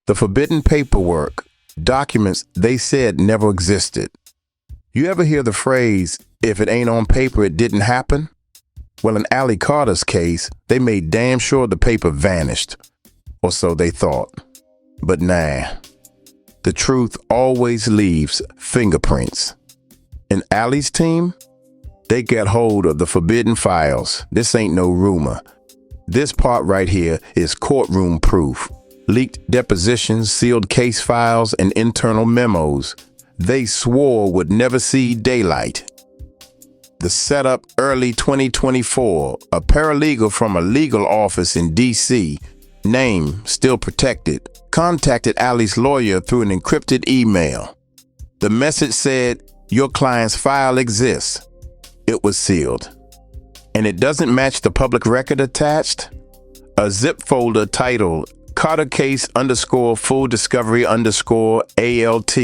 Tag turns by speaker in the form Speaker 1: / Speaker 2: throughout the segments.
Speaker 1: The forbidden paperwork, documents they said never existed. You ever hear the phrase, if it ain't on paper, it didn't happen? Well, in Allie Carter's case, they made damn sure the paper vanished. Or so they thought. But nah, the truth always leaves fingerprints. In Allie's team, they got hold of the forbidden files. This ain't no rumor. This part right here is courtroom proof. Leaked depositions, sealed case files, and internal memos they swore would never see daylight. The setup early 2024, a paralegal from a legal office in D.C., name still protected, contacted Allie's lawyer through an encrypted email. The message said, "Your client's file exists." It was sealed. And it doesn't match the public record attached? A zip folder titled Carter Case _ Full Discovery _ ALT.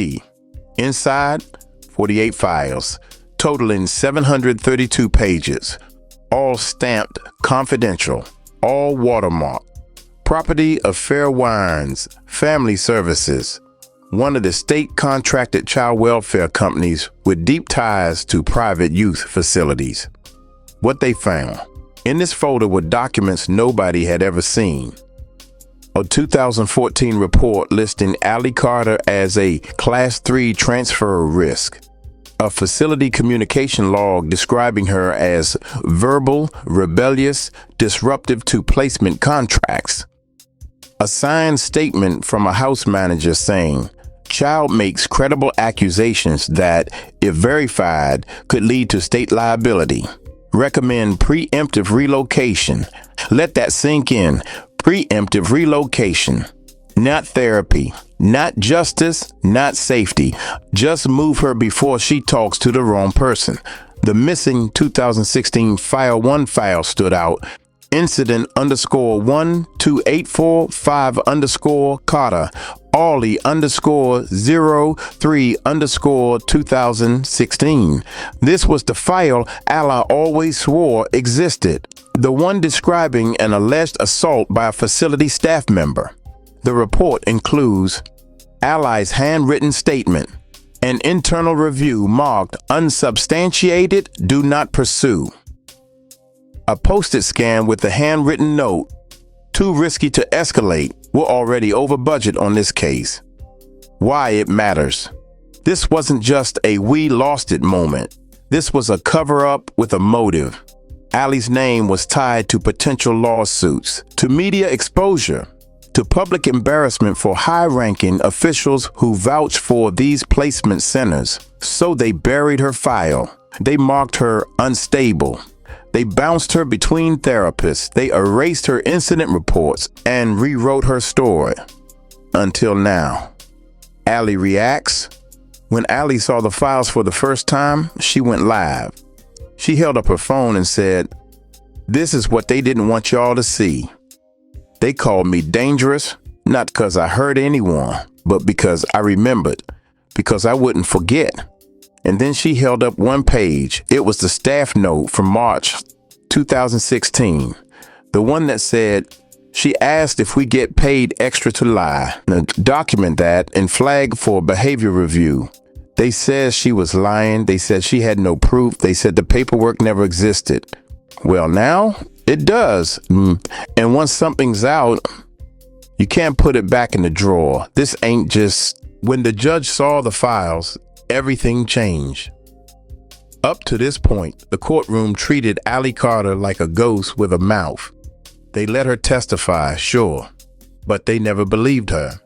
Speaker 1: Inside, 48 files, totaling 732 pages, all stamped confidential, all watermarked. Property of Fair Winds Family Services, one of the state-contracted child welfare companies with deep ties to private youth facilities. What they found in this folder were documents nobody had ever seen. A 2014 report listing Allie Carter as a Class 3 transfer risk. A facility communication log describing her as verbal, rebellious, disruptive to placement contracts. A signed statement from a house manager saying, child makes credible accusations that, if verified, could lead to state liability. Recommend preemptive relocation. Let that sink in. Preemptive relocation. Not therapy, not justice, not safety. Just move her before she talks to the wrong person. The missing 2016 File 1 file stood out. Incident _12845 Carter, Orly _03 2016. This was the file Allie always swore existed. The one describing an alleged assault by a facility staff member. The report includes Allie's handwritten statement, an internal review marked unsubstantiated, do not pursue. A postage scan with a handwritten note, too risky to escalate, we're already over budget on this case. Why it matters. This wasn't just a we lost it moment. This was a cover-up with a motive. Allie's name was tied to potential lawsuits, to media exposure, to public embarrassment for high-ranking officials who vouched for these placement centers. So they buried her file. They marked her unstable. They bounced her between therapists. They erased her incident reports and rewrote her story. Until now. Allie reacts. When Allie saw the files for the first time, she went live. She held up her phone and said, "This is what they didn't want y'all to see. They called me dangerous, not because I hurt anyone, but because I remembered, because I wouldn't forget." And then she held up one page. It was the staff note from March 2016, the one that said, "She asked if we get paid extra to lie." Now, document that and flag for behavior review. They said she was lying. They said she had no proof. They said the paperwork never existed. Well, now it does. And once something's out, you can't put it back in the drawer. This ain't just... When the judge saw the files, everything changed. Up to this point, the courtroom treated Allie Carter like a ghost with a mouth. They let her testify, sure, but they never believed her.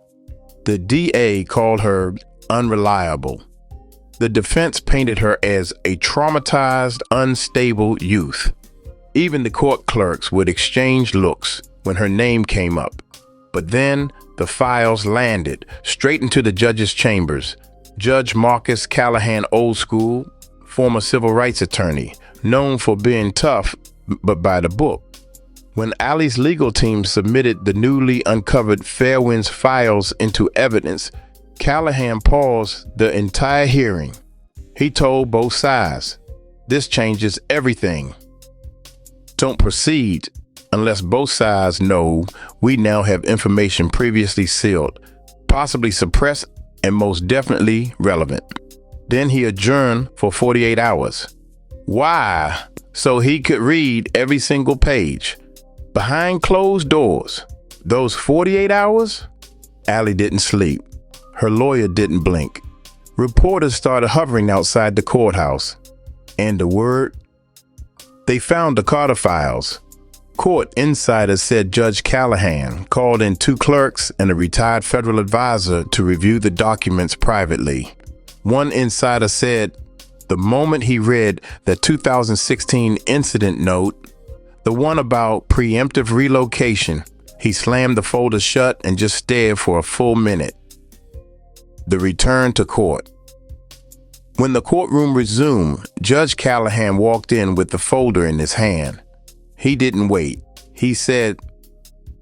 Speaker 1: The DA called her unreliable. The defense painted her as a traumatized, unstable youth. Even the court clerks would exchange looks when her name came up. But then the files landed straight into the judge's chambers. Judge Marcus Callahan Old School, former civil rights attorney, known for being tough but by the book. When Allie's legal team submitted the newly uncovered Fairwinds files into evidence, Callahan paused the entire hearing. He told both sides, "This changes everything. Don't proceed unless both sides know we now have information previously sealed. possibly suppressed, and most definitely relevant. Then he adjourned for 48 hours. Why? So he could read every single page. Behind closed doors. Those 48 hours? Allie didn't sleep. Her lawyer didn't blink. Reporters started hovering outside the courthouse. And the word? They found the Carter files. Court insiders said Judge Callahan called in 2 clerks and a retired federal advisor to review the documents privately. One insider said the moment he read the 2016 incident note, the one about preemptive relocation, he slammed the folder shut and just stared for a full minute. The return to court. When the courtroom resumed, Judge Callahan walked in with the folder in his hand. He didn't wait. He said,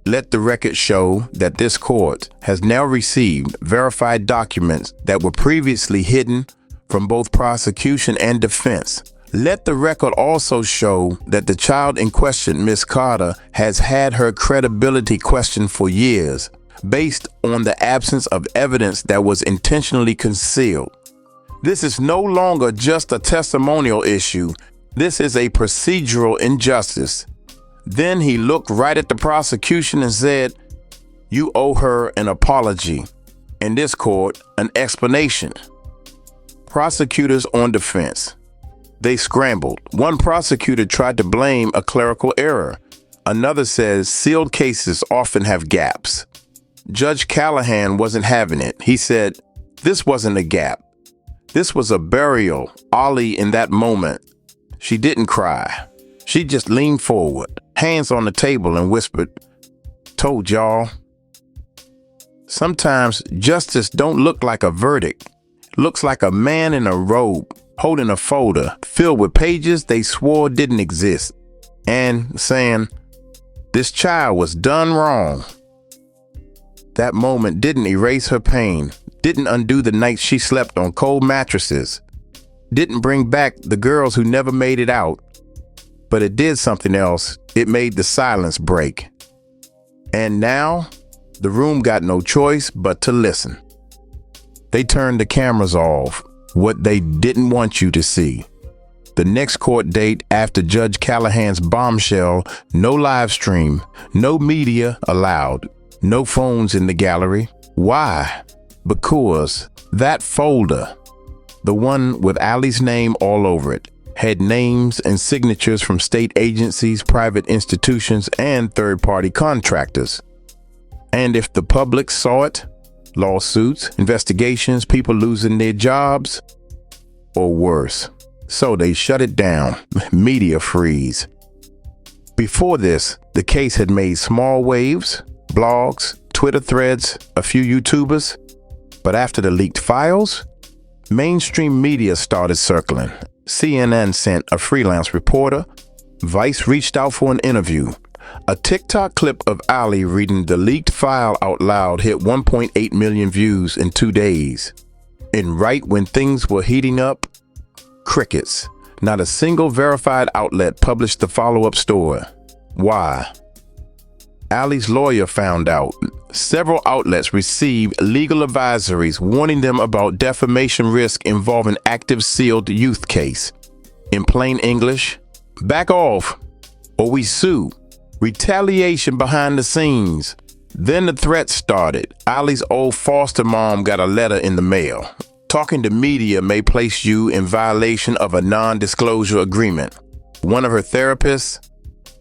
Speaker 1: "Let the record show that this court has now received verified documents that were previously hidden from both prosecution and defense. Let the record also show that the child in question, Miss Carter, has had her credibility questioned for years based on the absence of evidence that was intentionally concealed. This is no longer just a testimonial issue. This is a procedural injustice." Then he looked right at the prosecution and said, "You owe her an apology. In this court, an explanation." Prosecutors on defense. They scrambled. One prosecutor tried to blame a clerical error. Another says sealed cases often have gaps. Judge Callahan wasn't having it. He said, "This wasn't a gap. This was a burial." Ollie, in that moment, she didn't cry. She just leaned forward, hands on the table, and whispered, "Told y'all." Sometimes justice don't look like a verdict. It looks like a man in a robe holding a folder filled with pages they swore didn't exist and saying, "This child was done wrong." That moment didn't erase her pain, didn't undo the nights she slept on cold mattresses, didn't bring back the girls who never made it out. But it did something else. It made the silence break. And now, the room got no choice but to listen. They turned the cameras off, what they didn't want you to see. The next court date after Judge Callahan's bombshell, no live stream, no media allowed, no phones in the gallery. Why? Because that folder, the one with Allie's name all over it, had names and signatures from state agencies, private institutions, and third-party contractors. And if the public saw it, lawsuits, investigations, people losing their jobs, or worse. So they shut it down, media freeze. Before this, the case had made small waves, blogs, Twitter threads, a few YouTubers. But after the leaked files, mainstream media started circling. CNN sent a freelance reporter. Vice reached out for an interview. A TikTok clip of Ali reading the leaked file out loud hit 1.8 million views in 2 days. And right when things were heating up, crickets. Not a single verified outlet published the follow-up story. Why? Ali's lawyer found out. Several outlets received legal advisories warning them about defamation risk involving active sealed youth case. In plain English, back off or we sue. Retaliation behind the scenes. Then the threats started. Ali's old foster mom got a letter in the mail. Talking to media may place you in violation of a non-disclosure agreement. One of her therapists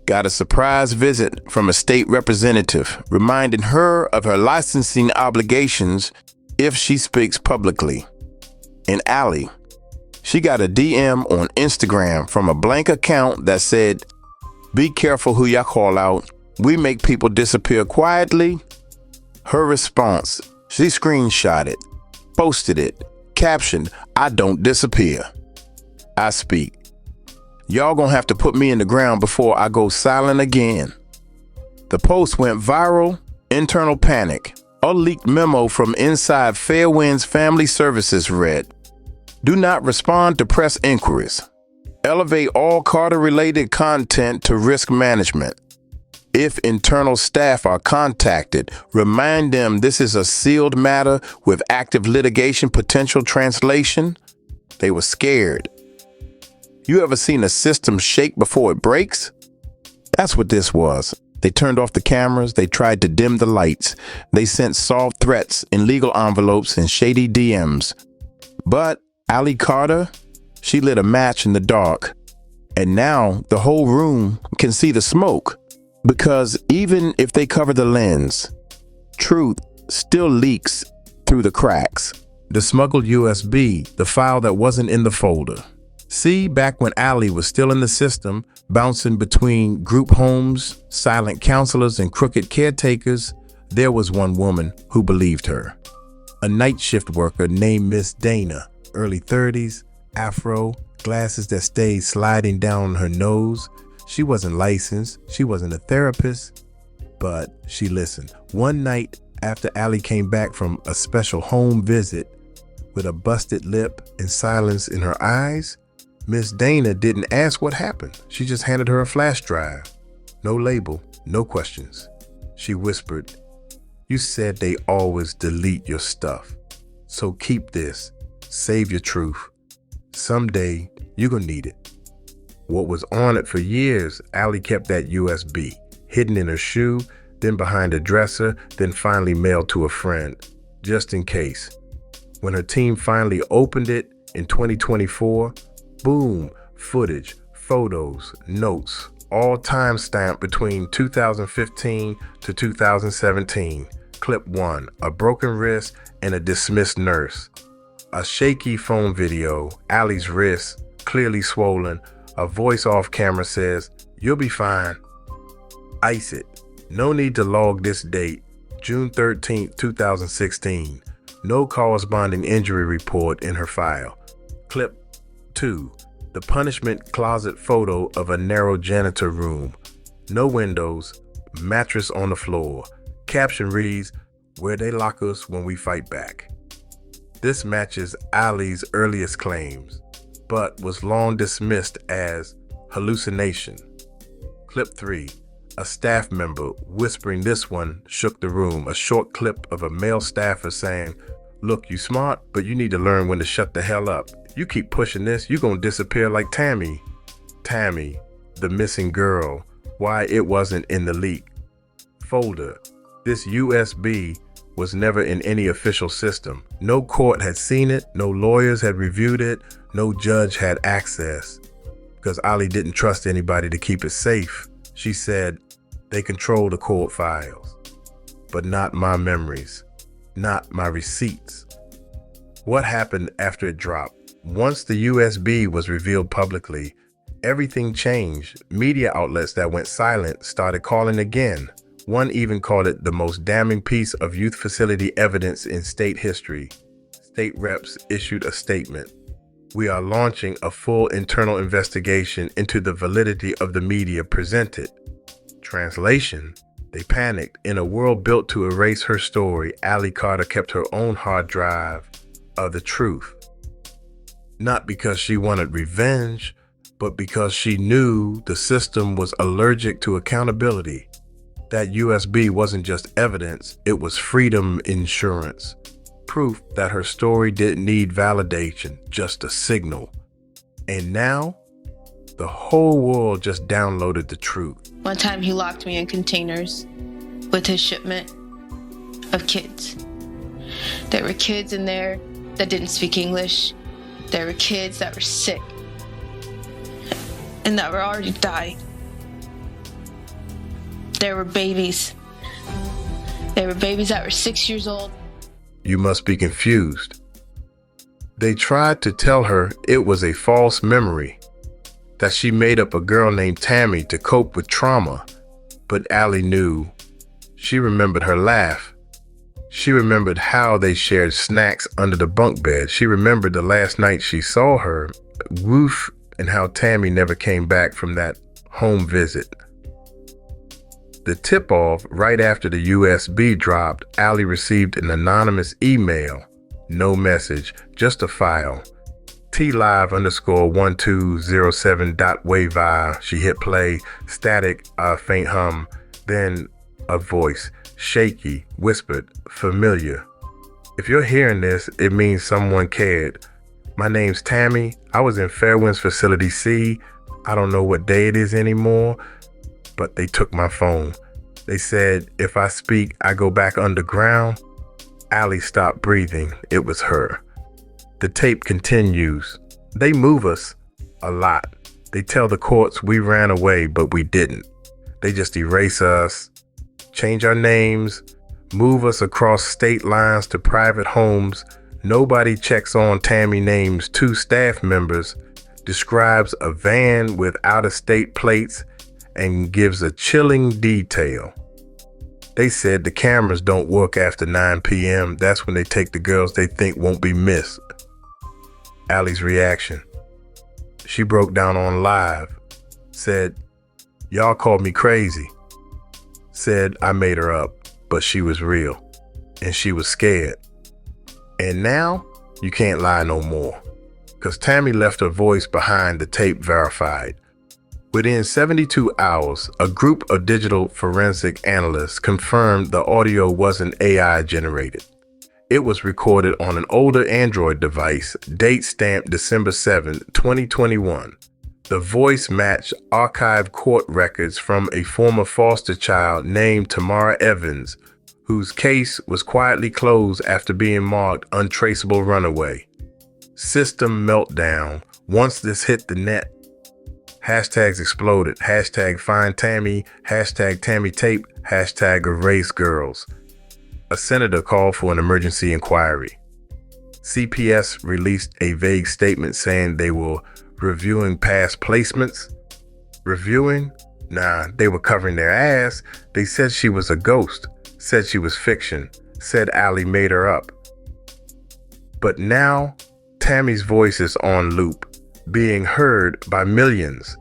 Speaker 1: got a surprise visit from a state representative, reminding her of her licensing obligations if she speaks publicly. And Ali, she got a DM on Instagram from a blank account that said, "Be careful who y'all call out. We make people disappear quietly." Her response, she screenshotted, posted it, captioned, "I don't disappear. I speak. Y'all gonna have to put me in the ground before I go silent again." The post went viral, internal panic. A leaked memo from inside Fairwinds Family Services read, "Do not respond to press inquiries. Elevate all Carter-related content to risk management." If internal staff are contacted, remind them this is a sealed matter with active litigation potential. Translation: they were scared. You ever seen a system shake before it breaks? That's what this was. They turned off the cameras, they tried to dim the lights, they sent soft threats in legal envelopes and shady DMs. But Allie Carter, she lit a match in the dark. And now the whole room can see the smoke. Because even if they cover the lens, truth still leaks through the cracks. The smuggled USB, the file that wasn't in the folder. See, back when Allie was still in the system, bouncing between group homes, silent counselors, and crooked caretakers, there was one woman who believed her. A night shift worker named Miss Dana, early 30s, afro, glasses that stayed sliding down her nose. She wasn't licensed, she wasn't a therapist, but she listened. One night after Allie came back from a special home visit with a busted lip and silence in her eyes, Miss Dana didn't ask what happened. She just handed her a flash drive. No label, no questions. She whispered, "You said they always delete your stuff. So keep this, save your truth. Someday you're gonna need it." What was on it for years, Allie kept that USB, hidden in her shoe, then behind a dresser, then finally mailed to a friend, just in case. When her team finally opened it in 2024, boom, footage, photos, notes, all time-stamped between 2015 to 2017. Clip 1, a broken wrist and a dismissed nurse. A shaky phone video, Allie's wrist, clearly swollen. A voice off camera says, "You'll be fine. Ice it. No need to log this date, June 13th, 2016. No corresponding injury report in her file." Clip 2, the punishment closet photo of a narrow janitor room. No windows, mattress on the floor. Caption reads, "Where they lock us when we fight back." This matches Allie's earliest claims, but was long dismissed as hallucination. Clip 3, a staff member whispering. This one shook the room. A short clip of a male staffer saying, "Look, you smart, but you need to learn when to shut the hell up. You keep pushing this, you're gonna disappear like Tammy." Tammy, the missing girl, why it wasn't in the leak folder. This USB was never in any official system. No court had seen it, no lawyers had reviewed it, no judge had access. Because Allie didn't trust anybody to keep it safe. She said, "They control the court files, but not my memories, not my receipts." What happened after it dropped? Once the USB was revealed publicly, everything changed. Media outlets that went silent started calling again. One even called it the most damning piece of youth facility evidence in state history. State reps issued a statement. "We are launching a full internal investigation into the validity of the media presented." Translation: they panicked. In a world built to erase her story, Allie Carter kept her own hard drive of the truth. Not because she wanted revenge, but because she knew the system was allergic to accountability. That USB wasn't just evidence, it was freedom insurance. Proof that her story didn't need validation, just a signal. And now, the whole world just downloaded the truth.
Speaker 2: One time he locked me in containers with his shipment of kids. There were kids in there that didn't speak English. There were kids that were sick and that were already dying. There were babies. There were babies that were 6 years old.
Speaker 1: You must be confused. They tried to tell her it was a false memory, that she made up a girl named Tammy to cope with trauma. But Allie knew. She remembered her laugh. She remembered how they shared snacks under the bunk bed. She remembered the last night she saw her, woof, and how Tammy never came back from that home visit. The tip-off, right after the USB dropped, Allie received an anonymous email. No message, just a file. TLive_1207.wavi. She hit play, static, faint hum. Then a voice, shaky, whispered, familiar. If you're hearing this, it means someone cared. My name's Tammy. I was in Fairwinds Facility C. I don't know what day it is anymore, but they took my phone. They said if I speak, I go back underground. Allie stopped breathing. It was her. The tape continues. They move us a lot. They tell the courts we ran away, but we didn't. They just erase us, change our names, move us across state lines to private homes. Nobody checks on Tammy names 2 staff members, describes a van with out-of-state plates, and gives a chilling detail. They said the cameras don't work after 9 p.m. That's when they take the girls they think won't be missed. Allie's reaction. She broke down on live, said, "Y'all called me crazy." Said I made her up, but she was real, and she was scared. And now, you can't lie no more, because Tammy left her voice behind, the tape verified. Within 72 hours, a group of digital forensic analysts confirmed the audio wasn't AI generated. It was recorded on an older Android device, date stamped December 7, 2021. The voice matched archived court records from a former foster child named Tamara Evans, whose case was quietly closed after being marked untraceable runaway. System meltdown. Once this hit the net, hashtags exploded. Hashtag find Tammy, hashtag Tammy tape, hashtag erase girls. A senator called for an emergency inquiry. CPS released a vague statement saying they were reviewing past placements. Reviewing? Nah, they were covering their ass. They said she was a ghost, said she was fiction, said Allie made her up. But now, Tammy's voice is on loop, being heard by millions.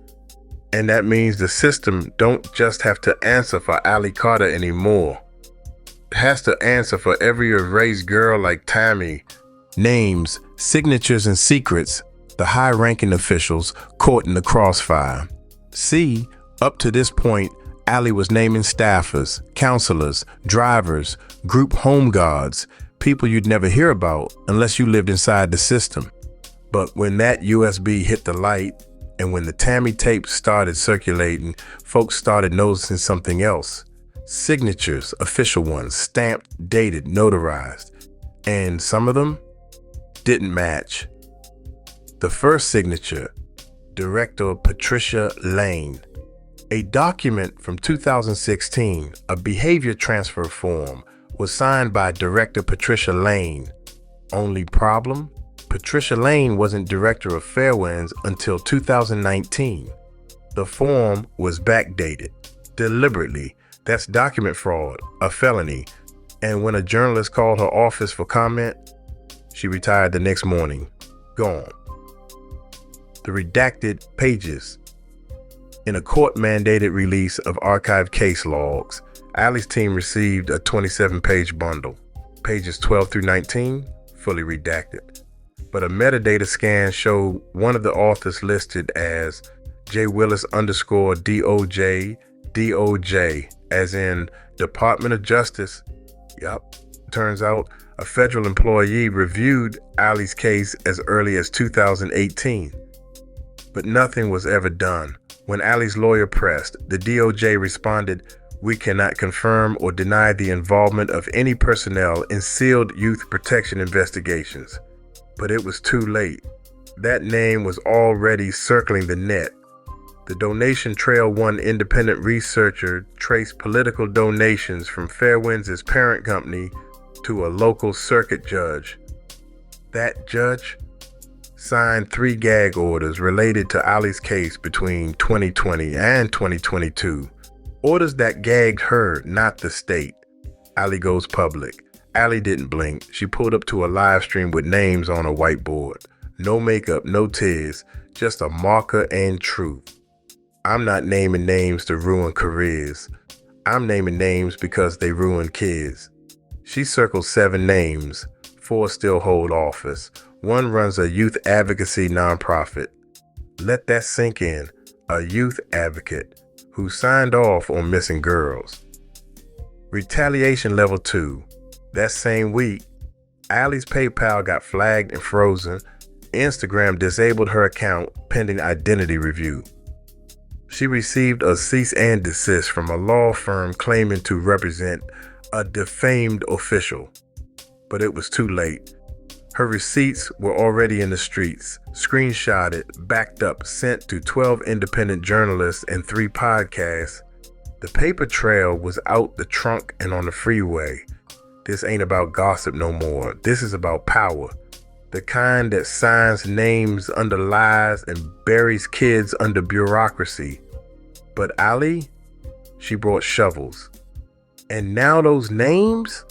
Speaker 1: And that means the system don't just have to answer for Allie Carter anymore. It has to answer for every erased girl like Tammy. Names, signatures, and secrets, the high-ranking officials caught in the crossfire. See, up to this point, Allie was naming staffers, counselors, drivers, group home guards, people you'd never hear about unless you lived inside the system. But when that USB hit the light, and when the Tammy tape started circulating, folks started noticing something else. Signatures, official ones, stamped, dated, notarized. And some of them didn't match. The first signature, Director Patricia Lane. A document from 2016, a behavior transfer form, was signed by Director Patricia Lane. Only problem? Patricia Lane wasn't director of Fairwinds until 2019. The form was backdated, deliberately. That's document fraud, a felony. And when a journalist called her office for comment, she retired the next morning. Gone. The redacted pages. In a court-mandated release of archived case logs, Allie's team received a 27-page bundle. Pages 12 through 19, fully redacted. But a metadata scan showed one of the authors listed as J. Willis _DOJ, DOJ, as in Department of Justice. Yup. Turns out a federal employee reviewed Allie's case as early as 2018. But nothing was ever done. When Allie's lawyer pressed, the DOJ responded, "We cannot confirm or deny the involvement of any personnel in sealed youth protection investigations." But it was too late. That name was already circling the net. The donation trail one independent researcher traced political donations from Fairwinds' parent company to a local circuit judge. That judge signed 3 gag orders related to Allie's case between 2020 and 2022. Orders that gagged her, not the state. Allie goes public. Allie didn't blink. She pulled up to a live stream with names on a whiteboard. No makeup, no tears, just a marker and truth. I'm not naming names to ruin careers. I'm naming names because they ruin kids. She circled 7 names. 4 still hold office. 1 runs a youth advocacy nonprofit. Let that sink in. A youth advocate. who signed off on missing girls. Retaliation level 2. That same week, Allie's PayPal got flagged and frozen. Instagram disabled her account pending identity review. She received a cease and desist from a law firm claiming to represent a defamed official. But it was too late. Her receipts were already in the streets, screenshotted, backed up, sent to 12 independent journalists and 3 podcasts. The paper trail was out the trunk and on the freeway. This ain't about gossip no more. This is about power. The kind that signs names under lies and buries kids under bureaucracy. But Allie, she brought shovels. And now those names,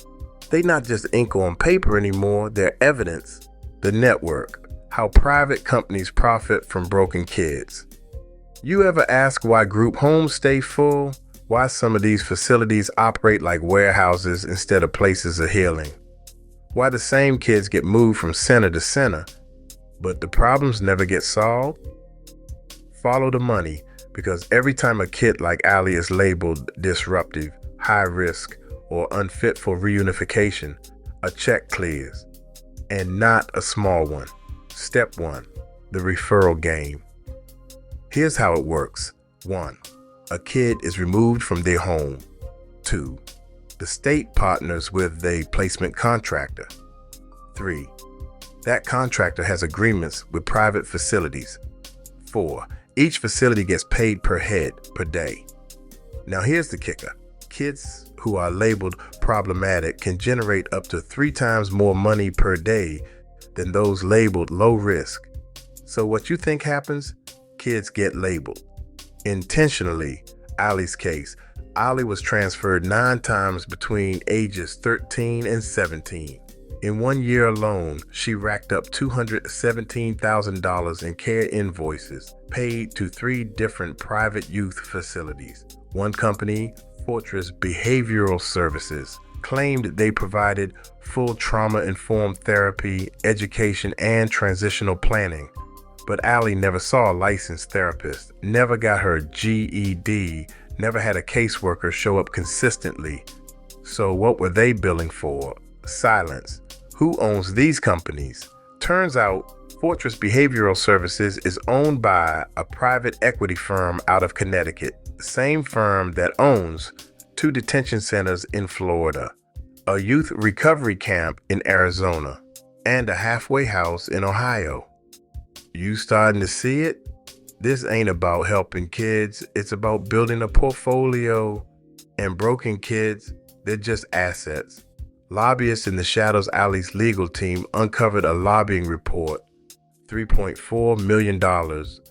Speaker 1: they not just ink on paper anymore, they're evidence. The network, how private companies profit from broken kids. You ever ask why group homes stay full? Why some of these facilities operate like warehouses instead of places of healing? Why the same kids get moved from center to center, but the problems never get solved? Follow the money, because every time a kid like Allie is labeled disruptive, high risk, or unfit for reunification, a check clears. And not a small one. Step 1, the referral game. Here's how it works. 1, a kid is removed from their home. 2, the state partners with a placement contractor. 3, that contractor has agreements with private facilities. 4, each facility gets paid per head per day. Now here's the kicker. Kids who are labeled problematic can generate up to 3 times more money per day than those labeled low risk. So what you think happens? Kids get labeled. Intentionally, Allie's case, Allie was transferred 9 times between ages 13 and 17. In 1 year alone, she racked up $217,000 in care invoices paid to 3 different private youth facilities. One company, Fortress Behavioral Services, claimed they provided full trauma-informed therapy, education, and transitional planning. But Allie never saw a licensed therapist, never got her GED, never had a caseworker show up consistently. So what were they billing for? Silence. Who owns these companies? Turns out, Fortress Behavioral Services is owned by a private equity firm out of Connecticut, the same firm that owns 2 detention centers in Florida, a youth recovery camp in Arizona, and a halfway house in Ohio. You starting to see it? This ain't about helping kids. It's about building a portfolio. And broken kids, they're just assets. Lobbyists in the shadows Allie's legal team uncovered a lobbying report, $3.4 million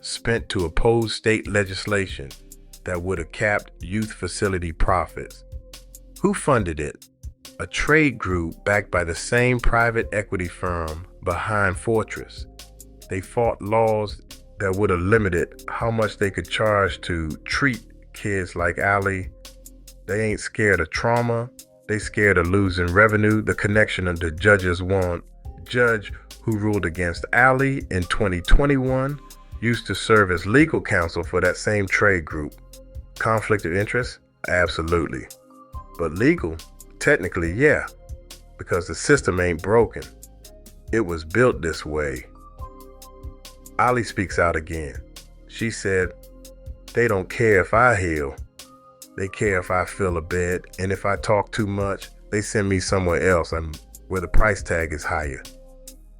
Speaker 1: spent to oppose state legislation that would have capped youth facility profits. Who funded it? A trade group backed by the same private equity firm behind Fortress. They fought laws that would have limited how much they could charge to treat kids like Allie. They ain't scared of trauma. They scared of losing revenue. The connection of the judges want. Judge who ruled against Allie in 2021 used to serve as legal counsel for that same trade group. Conflict of interest? Absolutely. But legal? Technically, yeah, because the system ain't broken. It was built this way. Allie speaks out again. She said, they don't care if I heal. They care if I fill a bed, and if I talk too much, they send me somewhere else where the price tag is higher.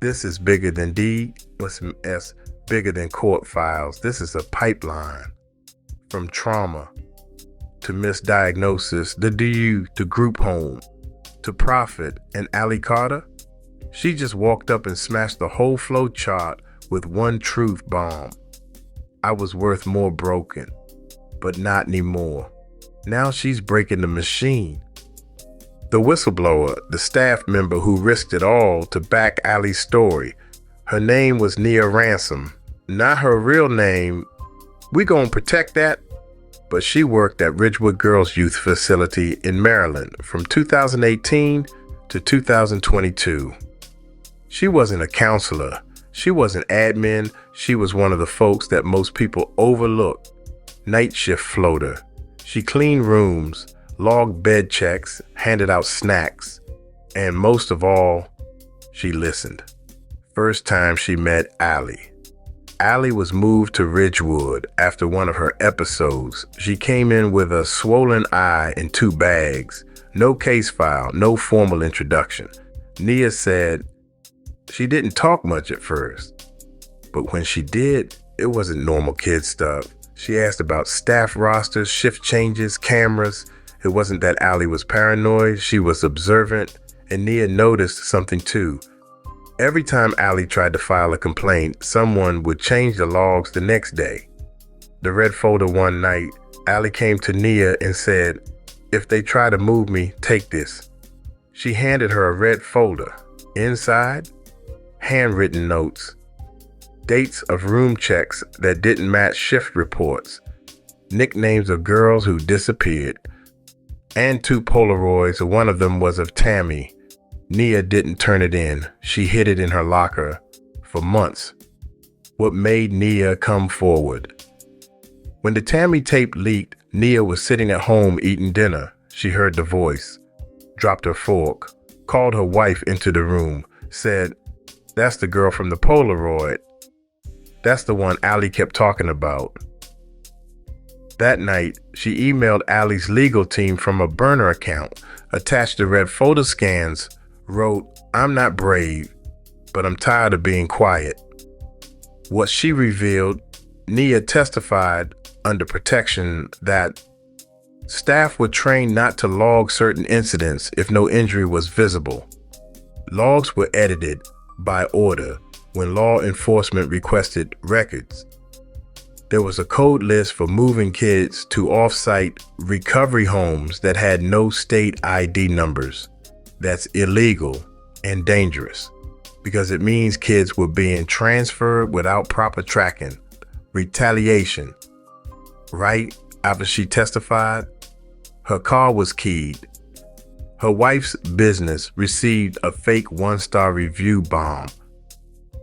Speaker 1: This is bigger than DSS, bigger than court files. This is a pipeline. From trauma to misdiagnosis, the DU to group home to profit. And Allie Carter, she just walked up and smashed the whole flow chart with one truth bomb. I was worth more broken, but not anymore. Now she's breaking the machine. The whistleblower, the staff member who risked it all to back Allie's story, her name was Nia Ransom. Not her real name. We gonna protect that. But she worked at Ridgewood Girls Youth Facility in Maryland from 2018 to 2022. She wasn't a counselor. She wasn't admin. She was one of the folks that most people overlook. night shift floater. She cleaned rooms, logged bed checks, handed out snacks, and most of all, she listened. First time she met Allie. Allie was moved to Ridgewood after one of her episodes. She came in with a swollen eye and 2 bags. No case file, no formal introduction. Nia said she didn't talk much at first, but when she did, it wasn't normal kid stuff. She asked about staff rosters, shift changes, cameras. It wasn't that Allie was paranoid, she was observant, and Nia noticed something too. Every time Allie tried to file a complaint, someone would change the logs the next day. The red folder one night, Allie came to Nia and said, "If they try to move me, take this." She handed her a red folder. Inside, handwritten notes, dates of room checks that didn't match shift reports, nicknames of girls who disappeared, and 2 Polaroids. One of them was of Tammy. Nia didn't turn it in. She hid it in her locker for months. What made Nia come forward? When the Tammy tape leaked, Nia was sitting at home eating dinner. She heard the voice, dropped her fork, called her wife into the room, said, "That's the girl from the Polaroid. That's the one Allie kept talking about." That night, she emailed Allie's legal team from a burner account, attached the red photo scans, wrote, "I'm not brave, but I'm tired of being quiet." What she revealed, Nia testified under protection that staff were trained not to log certain incidents if no injury was visible. Logs were edited by order when law enforcement requested records. There was a code list for moving kids to off-site recovery homes that had no state ID numbers. That's illegal and dangerous because it means kids were being transferred without proper tracking. Retaliation. Right after she testified, her car was keyed. Her wife's business received a fake 1-star review bomb.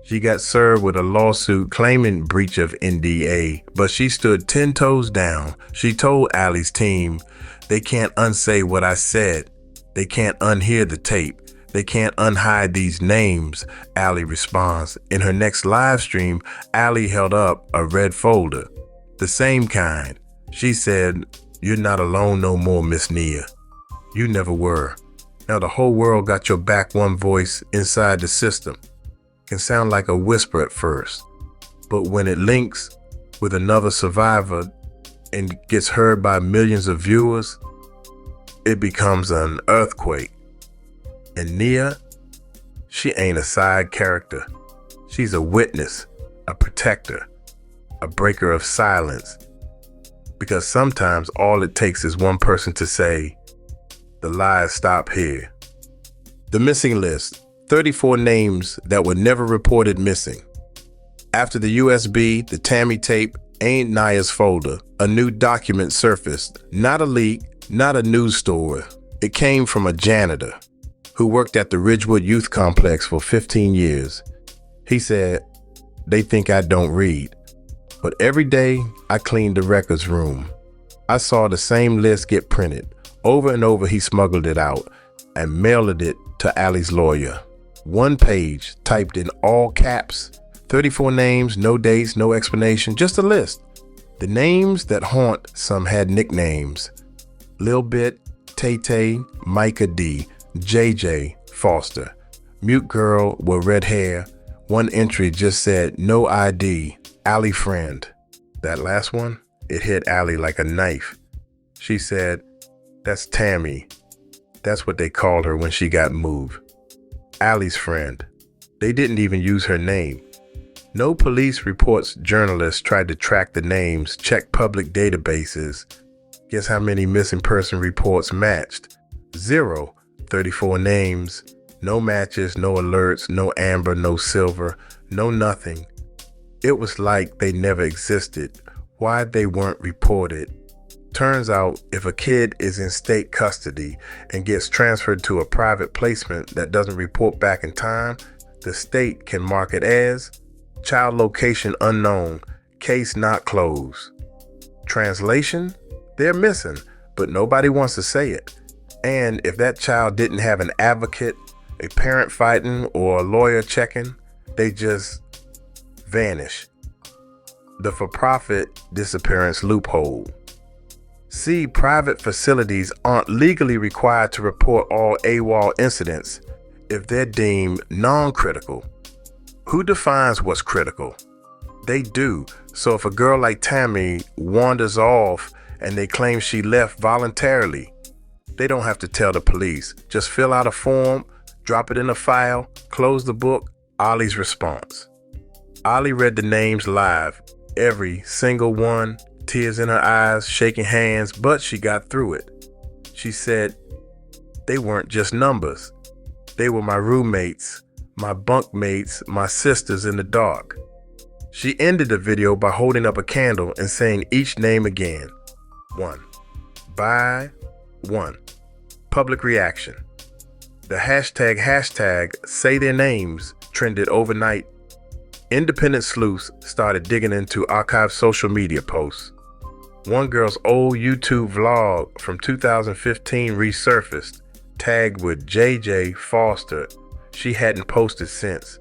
Speaker 1: She got served with a lawsuit claiming breach of NDA, but she stood 10 toes down. She told Allie's team, "They can't unsay what I said. They can't unhear the tape. They can't unhide these names," Allie responds. In her next live stream, Allie held up a red folder, the same kind. She said, "You're not alone no more, Miss Nia. You never were. Now the whole world got your back." One voice inside the system can sound like a whisper at first, but when it links with another survivor and gets heard by millions of viewers, it becomes an earthquake. And Nia, she ain't a side character. She's a witness, a protector, a breaker of silence. Because sometimes all it takes is one person to say, "The lies stop here." The missing list. 34 names that were never reported missing. After the USB, the Tammy tape, ain't Nia's folder, a new document surfaced. Not a leak, not a news story. It came from a janitor who worked at the Ridgewood Youth Complex for 15 years. He said, "They think I don't read, but every day I cleaned the records room. I saw the same list get printed. Over and over he smuggled it out and mailed it to Allie's lawyer. 1 page typed in all caps, 34 names, no dates, no explanation, just a list. The names that haunt some had nicknames: Lil Bit, Tay Tay, Micah D, JJ, Foster. Mute girl with red hair. One entry just said, "No ID, Allie friend." That last one, it hit Allie like a knife. She said, "That's Tammy. That's what they called her when she got moved. Allie's friend." They didn't even use her name. No police reports. Journalists tried to track the names, check public databases. Guess how many missing person reports matched? 0. 34 names. No matches, no alerts, no amber, no silver, no nothing. It was like they never existed. Why they weren't reported? Turns out if a kid is in state custody and gets transferred to a private placement that doesn't report back in time, the state can mark it as child location unknown, case not closed. Translation? They're missing, but nobody wants to say it. And if that child didn't have an advocate, a parent fighting, or a lawyer checking, they just vanish. The for-profit disappearance loophole. See, private facilities aren't legally required to report all AWOL incidents if they're deemed non-critical. Who defines what's critical? They do. So if a girl like Tammy wanders off and they claim she left voluntarily, they don't have to tell the police. Just fill out a form, drop it in a file, close the book. Ollie's response. Ollie read the names live, every single one, tears in her eyes, shaking hands, but she got through it. She said, they weren't just numbers. They were my roommates, my bunkmates, my sisters in the dark. She ended the video by holding up a candle and saying each name again. 1. By 1. Public reaction. The hashtag say their names trended overnight. Independent sleuths started digging into archived social media posts. One girl's old YouTube vlog from 2015 resurfaced, tagged with JJ Foster. She hadn't posted since.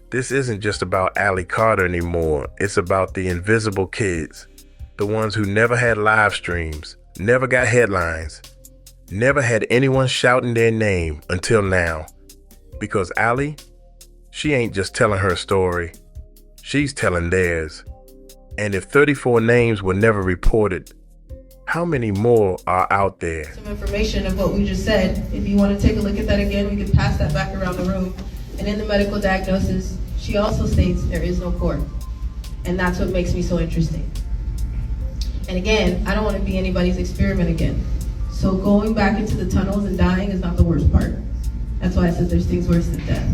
Speaker 1: This isn't just about Allie Carter anymore. It's about the invisible kids. The ones who never had live streams, never got headlines, never had anyone shouting their name until now. Because Allie, she ain't just telling her story. She's telling theirs. And if 34 names were never reported, how many more are out there?
Speaker 3: Some information of what we just said. If you want to take a look at that again, we can pass that back around the room. And in the medical diagnosis, she also states there is no cord. And that's what makes me so interesting. And again, I don't want to be anybody's experiment again. So going back into the tunnels and dying is not the worst part. That's why I said there's things worse than death.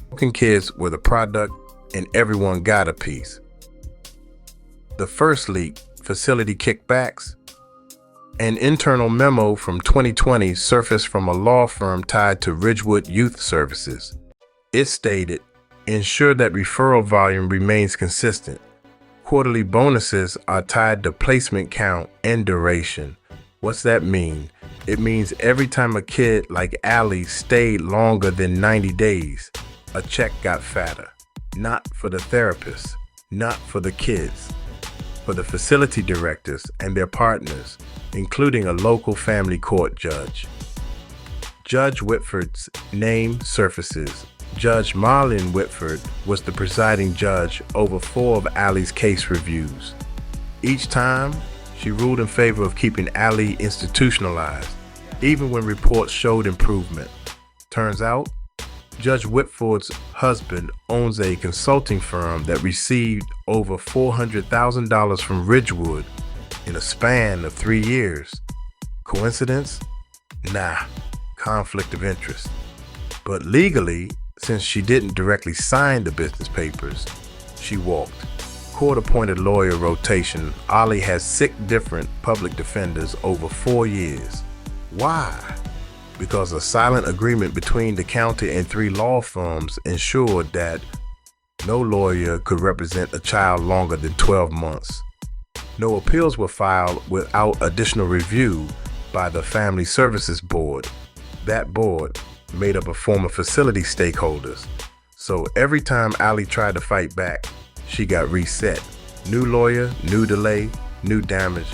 Speaker 1: Broken kids were the product, and everyone got a piece. The first leak, facility kickbacks. An internal memo from 2020 surfaced from a law firm tied to Ridgewood Youth Services. It stated, ensure that referral volume remains consistent. Quarterly bonuses are tied to placement count and duration. What's that mean? It means every time a kid like Allie stayed longer than 90 days, a check got fatter. Not for the therapists, not for the kids, for the facility directors and their partners, including a local family court judge. Judge Whitford's name surfaces. Judge Marlene Whitford was the presiding judge over 4 of Allie's case reviews. Each time, she ruled in favor of keeping Allie institutionalized, even when reports showed improvement. Turns out, Judge Whitford's husband owns a consulting firm that received over $400,000 from Ridgewood in a span of 3 years. Coincidence? Nah, conflict of interest. But legally, since she didn't directly sign the business papers, she walked. Court-appointed lawyer rotation. Ollie has 6 different public defenders over 4 years. Why? Because a silent agreement between the county and 3 law firms ensured that no lawyer could represent a child longer than 12 months. No appeals were filed without additional review by the Family Services Board. That board made up of former facility stakeholders. So every time Allie tried to fight back, she got reset. New lawyer, new delay, new damage.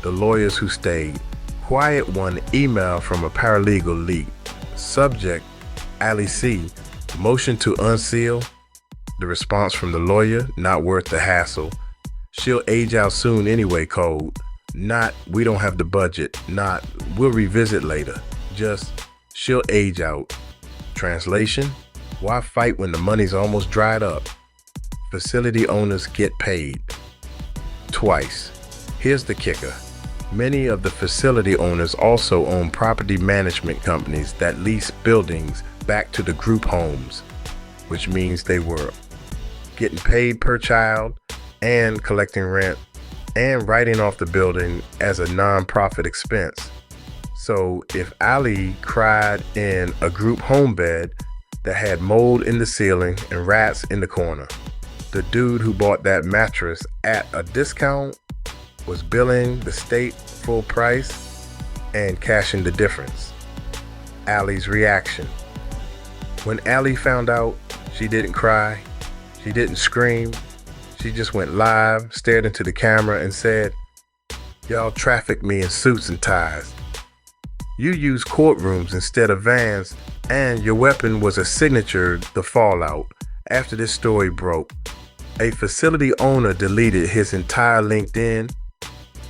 Speaker 1: The lawyers who stayed. Quiet one email from a paralegal leak. Subject, Allie C. Motion to unseal. The response from the lawyer, not worth the hassle. She'll age out soon anyway code. Not, we don't have the budget. Not, we'll revisit later. Just, she'll age out. Translation, why fight when the money's almost dried up? Facility owners get paid. Twice. Here's the kicker. Many of the facility owners also own property management companies that lease buildings back to the group homes, which means they were getting paid per child and collecting rent and writing off the building as a non-profit expense. So if Allie cried in a group home bed that had mold in the ceiling and rats in the corner, the dude who bought that mattress at a discount was billing the state full price and cashing the difference. Allie's reaction. When Allie found out, she didn't cry, she didn't scream, she just went live, stared into the camera and said, "Y'all trafficked me in suits and ties. You used courtrooms instead of vans, and your weapon was a signature." The fallout. After this story broke, a facility owner deleted his entire LinkedIn.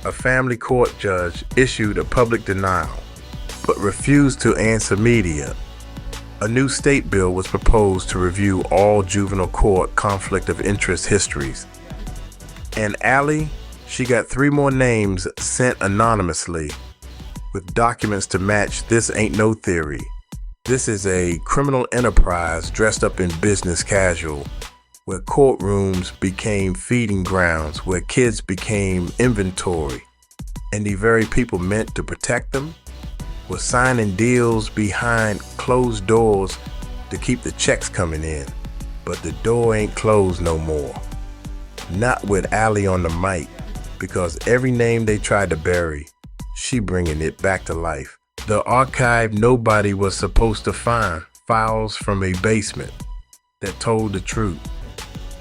Speaker 1: A family court judge issued a public denial, but refused to answer media. A new state bill was proposed to review all juvenile court conflict of interest histories. And Allie, she got 3 more names sent anonymously with documents to match this ain't no theory. This is a criminal enterprise dressed up in business casual, where courtrooms became feeding grounds, where kids became inventory, and the very people meant to protect them were signing deals behind closed doors to keep the checks coming in. But the door ain't closed no more. Not with Allie on the mic, because every name they tried to bury, she bringing it back to life. The archive nobody was supposed to find, files from a basement that told the truth.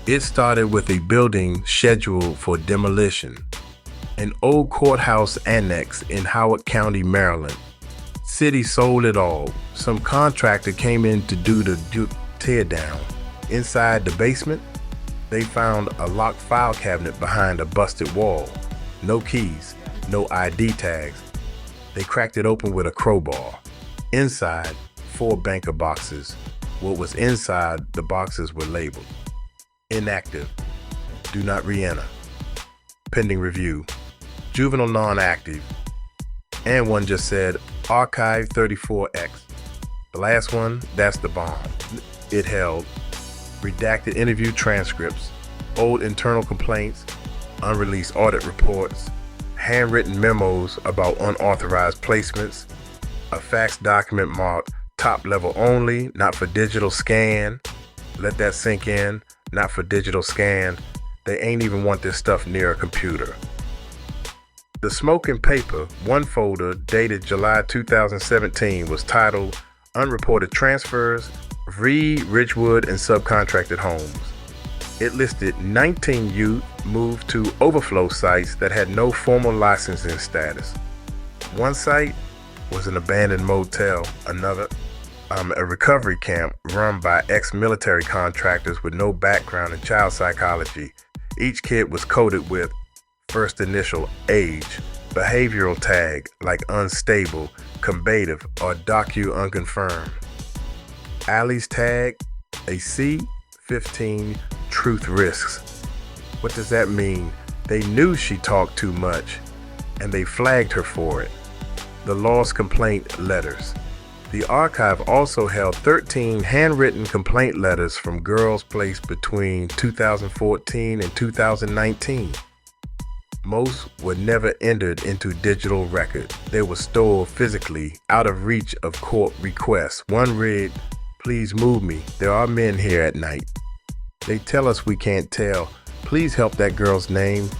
Speaker 1: It started with a building scheduled for demolition, an old courthouse annex in Howard County, Maryland. City sold it all. Some contractor came in to do the teardown. Inside the basement, they found a locked file cabinet behind a busted wall. No keys, no ID tags. They cracked it open with a crowbar. Inside, 4 banker boxes. What was inside the boxes were labeled: inactive, do not re-enter, pending review, juvenile non-active, and one just said Archive 34X. The last one, that's the bomb. It held redacted interview transcripts, old internal complaints, unreleased audit reports, handwritten memos about unauthorized placements, a fax document marked top level only, not for digital scan. Let that sink in, not for digital scan. They ain't even want this stuff near a computer. The smoking paper, one folder dated July 2017, was titled Unreported Transfers, Reed, Ridgewood, and Subcontracted Homes. It listed 19 youth moved to overflow sites that had no formal licensing status. One site was an abandoned motel, another a recovery camp run by ex-military contractors with no background in child psychology. Each kid was coded with first initial age, behavioral tag like unstable, combative, or docu unconfirmed. Allie's tag, a C-15 truth risks. What does that mean? They knew she talked too much, and they flagged her for it. The lost complaint letters. The archive also held 13 handwritten complaint letters from girls placed between 2014 and 2019. Most were never entered into digital record. They were stored physically out of reach of court requests. One read, "Please move me. There are men here at night. They tell us we can't tell. Please help that girl's name.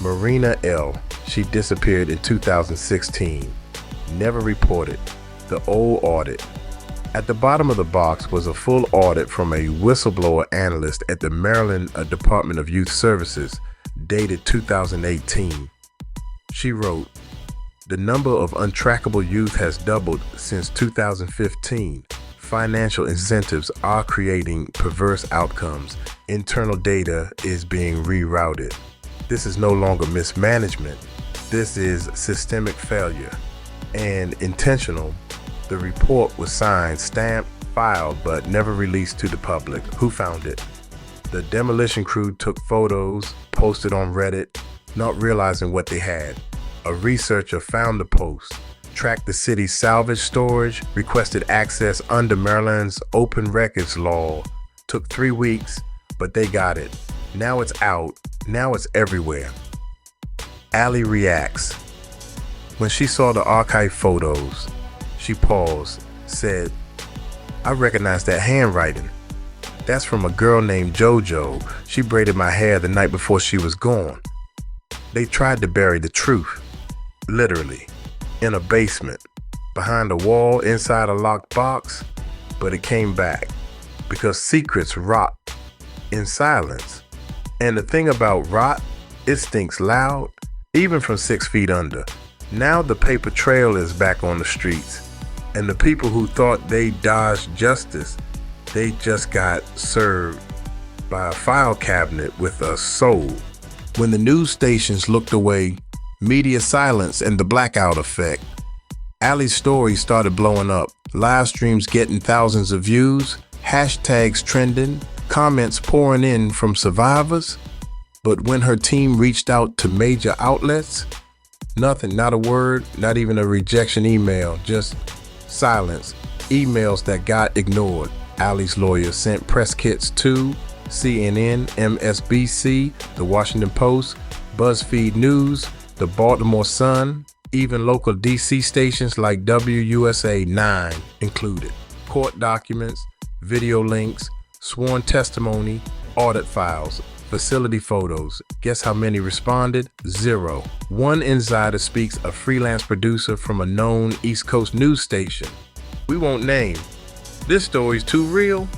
Speaker 1: Marina L. She disappeared in 2016. Never reported. The old audit." At the bottom of the box was a full audit from a whistleblower analyst at the Maryland Department of Youth Services, dated 2018. She wrote, "The number of untrackable youth has doubled since 2015. Financial incentives are creating perverse outcomes. Internal data is being rerouted. This is no longer mismanagement. This is systemic failure and intentional." The report was signed, stamped, filed, but never released to the public. Who found it? The demolition crew took photos, posted on Reddit, not realizing what they had. A researcher found the post, tracked the city's salvage storage, requested access under Maryland's open records law. Took 3 weeks, but they got it. Now it's out. Now it's everywhere. Allie reacts. When she saw the archive photos, she paused, said, "I recognize that handwriting. That's from a girl named JoJo. She braided my hair the night before she was gone. They tried to bury the truth, literally, in a basement, behind a wall, inside a locked box, but it came back because secrets rot in silence. And the thing about rot, it stinks loud, even from 6 feet under. Now the paper trail is back on the streets, and the people who thought they dodged justice, they just got served by a file cabinet with a soul. When the news stations looked away, media silence and the blackout effect, Allie's story started blowing up. Live streams getting thousands of views, hashtags trending, comments pouring in from survivors. But when her team reached out to major outlets, nothing, not a word, not even a rejection email, just silence. Emails that got ignored. Allie's lawyer sent press kits to CNN, MSNBC, The Washington Post, BuzzFeed News, The Baltimore Sun, even local DC stations like WUSA 9 included. Court documents, video links, sworn testimony, audit files, facility photos. Guess how many responded? 0. One insider speaks, a freelance producer from a known East Coast news station. We won't name. This story's too real,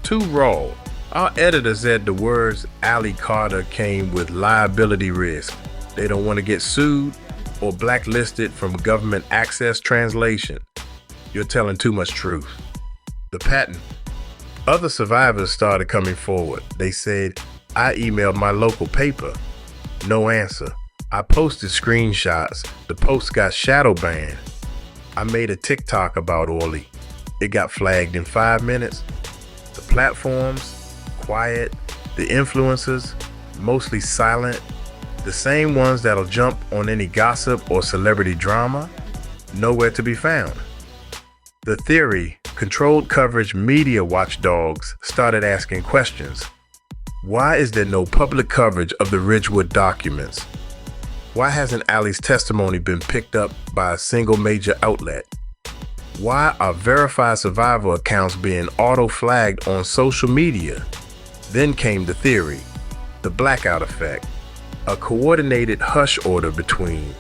Speaker 1: too raw. Our editor said the words Allie Carter came with liability risk. They don't want to get sued or blacklisted from government access translation. You're telling too much truth. The patent. Other survivors started coming forward. They said, I emailed my local paper. No answer. I posted screenshots. The post got shadow banned. I made a TikTok about Orly. It got flagged in 5 minutes. The platforms, quiet. The influencers, mostly silent. The same ones that'll jump on any gossip or celebrity drama, nowhere to be found. The theory, controlled coverage media watchdogs started asking questions. Why is there no public coverage of the Ridgewood documents? Why hasn't Allie's testimony been picked up by a single major outlet? Why are verified survivor accounts being auto-flagged on social media? Then came the theory, the blackout effect, a coordinated hush order between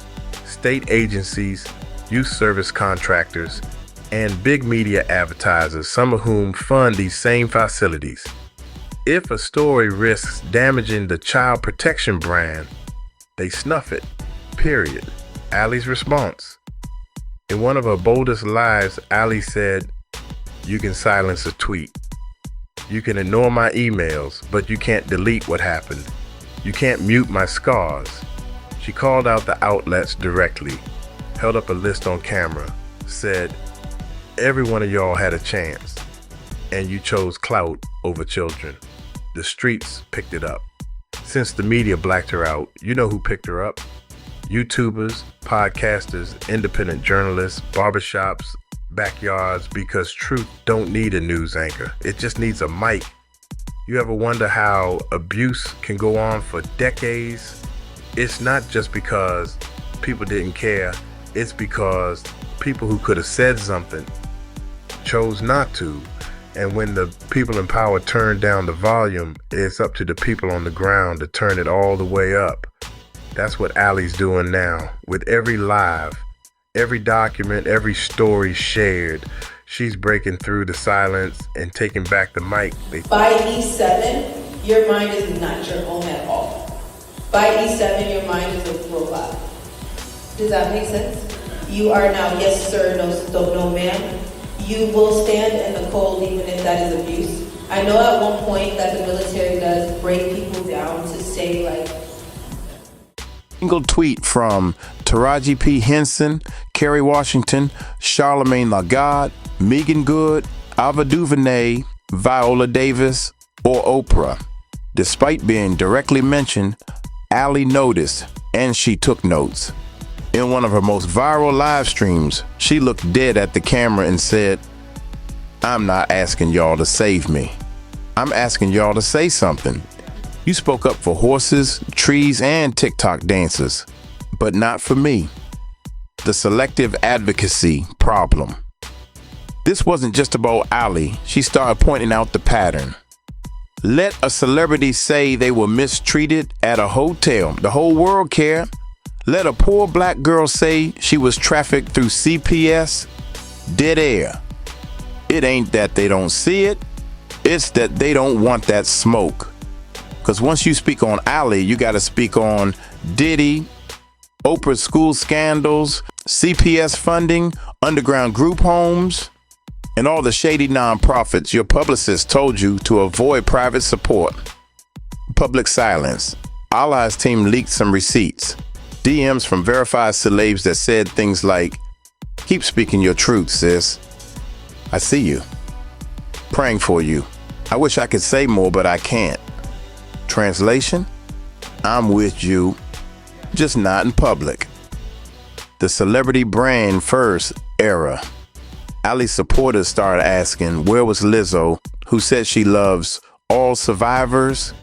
Speaker 1: state agencies, youth service contractors, and big media advertisers, some of whom fund these same facilities. If a story risks damaging the child protection brand, they snuff it, period. Allie's response. In one of her boldest lives, Allie said, you can silence a tweet. You can ignore my emails, but you can't delete what happened. You can't mute my scars. She called out the outlets directly, held up a list on camera, said, every one of y'all had a chance, and you chose clout over children. The streets picked it up. Since the media blacked her out, you know who picked her up? YouTubers, podcasters, independent journalists, barbershops, backyards, because truth don't need a news anchor. It just needs a mic. You ever wonder how abuse can go on for decades? It's not just because people didn't care. It's because people who could have said something chose not to. And when the people in power turn down the volume, it's up to the people on the ground to turn it all the way up. That's what Allie's doing now. With every live, every document, every story shared, she's breaking through the silence and taking back the mic.
Speaker 3: By E7, your mind is not your own at all. By E7, your mind is a robot. Does that make sense? You are now, yes sir, no ma'am. You will stand in the cold even if that is abuse. I know at one point that the military does break people down to say like,
Speaker 1: Single tweet from Taraji P. Henson, Kerry Washington, Charlemagne Lagarde, Megan Good, Ava DuVernay, Viola Davis, or Oprah. Despite being directly mentioned, Allie noticed and she took notes. In one of her most viral live streams, she looked dead at the camera and said, I'm not asking y'all to save me. I'm asking y'all to say something. You spoke up for horses, trees, and TikTok dancers, but not for me. The selective advocacy problem. This wasn't just about Allie. She started pointing out the pattern. Let a celebrity say they were mistreated at a hotel. The whole world care. Let a poor black girl say she was trafficked through CPS. Dead air. It ain't that they don't see it. It's that they don't want that smoke. Because once you speak on Ali, you got to speak on Diddy, Oprah's school scandals, CPS funding, underground group homes, and all the shady nonprofits your publicist told you to avoid private support. Public silence. Allah's team leaked some receipts. DMs from verified celebs that said things like, "Keep speaking your truth, sis. I see you. Praying for you. I wish I could say more, but I can't." Translation: I'm with you, just not in public. The celebrity brand first era. Ali's supporters started asking, where was Lizzo, who said she loves all survivors?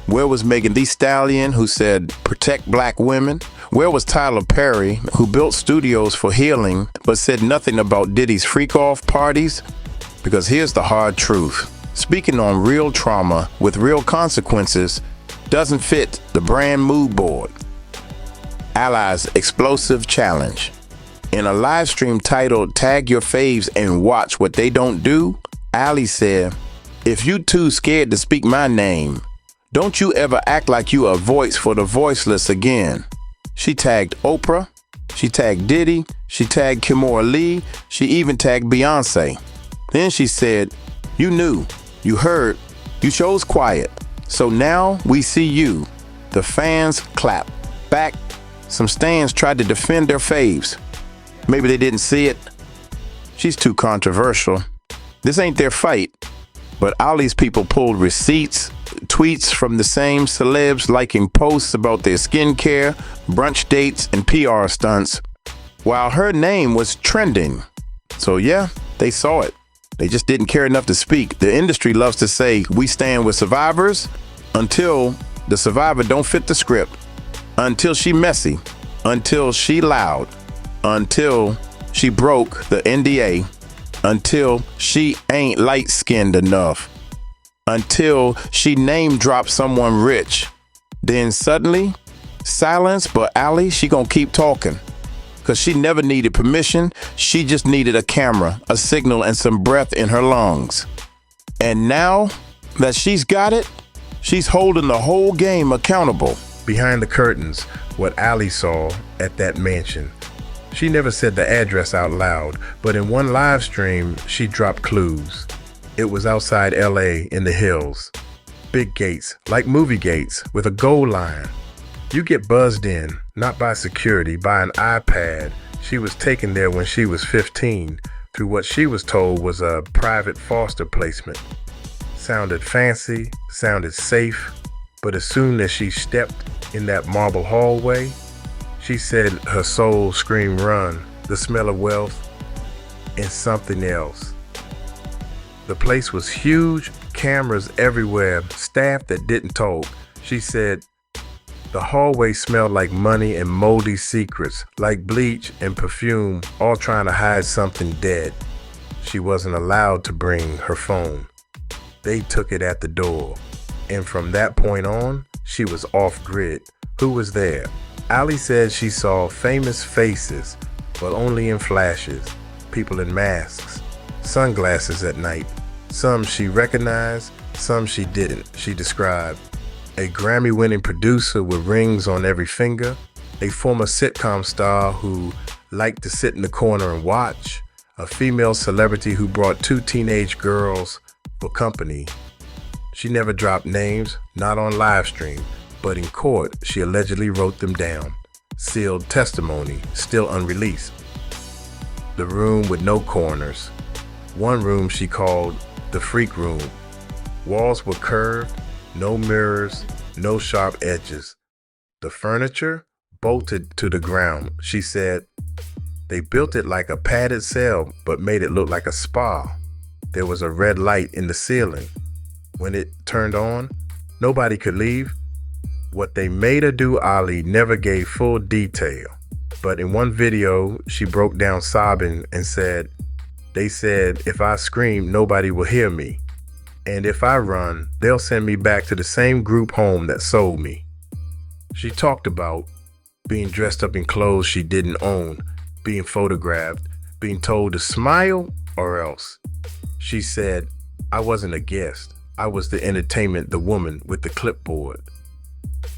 Speaker 1: Where was Megan Thee Stallion, who said protect black women? Where was Tyler Perry, who built studios for healing, but said nothing about Diddy's freak-off parties? Because here's the hard truth. Speaking on real trauma with real consequences doesn't fit the brand mood board. Ali's explosive challenge. In a live stream titled Tag Your Faves and Watch What They Don't Do, Ali said, "If you too scared to speak my name, don't you ever act like you a voice for the voiceless again." She tagged Oprah, she tagged Diddy, she tagged Kimora Lee, she even tagged Beyonce. Then she said, "You knew, you heard, you chose quiet. So now we see you." The fans clapped back. Some stands tried to defend their faves. Maybe they didn't see it. She's too controversial. This ain't their fight. But Ali's people pulled receipts, tweets from the same celebs liking posts about their skincare, brunch dates, and PR stunts, while her name was trending. So yeah, they saw it. They just didn't care enough to speak. The industry loves to say, we stand with survivors, until the survivor don't fit the script, until she messy, until she loud, until she broke the NDA, until she ain't light-skinned enough, until she name dropped someone rich. Then suddenly, silence, but Ali, she gonna keep talking. Cause she never needed permission, she just needed a camera, a signal, and some breath in her lungs. And now that she's got it, she's holding the whole game accountable. Behind the curtains, what Ali saw at that mansion. She never said the address out loud, but in one live stream, she dropped clues. It was outside LA in the hills. Big gates, like movie gates, with a goal line. You get buzzed in, not by security, by an iPad. She was taken there when she was 15, through what she was told was a private foster placement. Sounded fancy, sounded safe, but as soon as she stepped in that marble hallway, she said her soul screamed run, the smell of wealth, and something else. The place was huge, cameras everywhere, staff that didn't talk. She said the hallway smelled like money and moldy secrets, like bleach and perfume, all trying to hide something dead. She wasn't allowed to bring her phone. They took it at the door. And from that point on, she was off grid. Who was there? Ali said she saw famous faces, but only in flashes. People in masks, sunglasses at night. Some she recognized, some she didn't. She described a Grammy-winning producer with rings on every finger, a former sitcom star who liked to sit in the corner and watch, a female celebrity who brought 2 teenage girls for company. She never dropped names, not on live stream, but in court, she allegedly wrote them down. Sealed testimony, still unreleased. The room with no corners. One room she called the freak room. Walls were curved, no mirrors, no sharp edges. The furniture bolted to the ground. She said they built it like a padded cell, but made it look like a spa. There was a red light in the ceiling. When it turned on, nobody could leave. What they made her do, Ali never gave full detail. But in one video, she broke down sobbing and said, "They said if I scream, nobody will hear me." And if I run, they'll send me back to the same group home that sold me. She talked about being dressed up in clothes she didn't own, being photographed, being told to smile or else. She said, I wasn't a guest. I was the entertainment, the woman with the clipboard.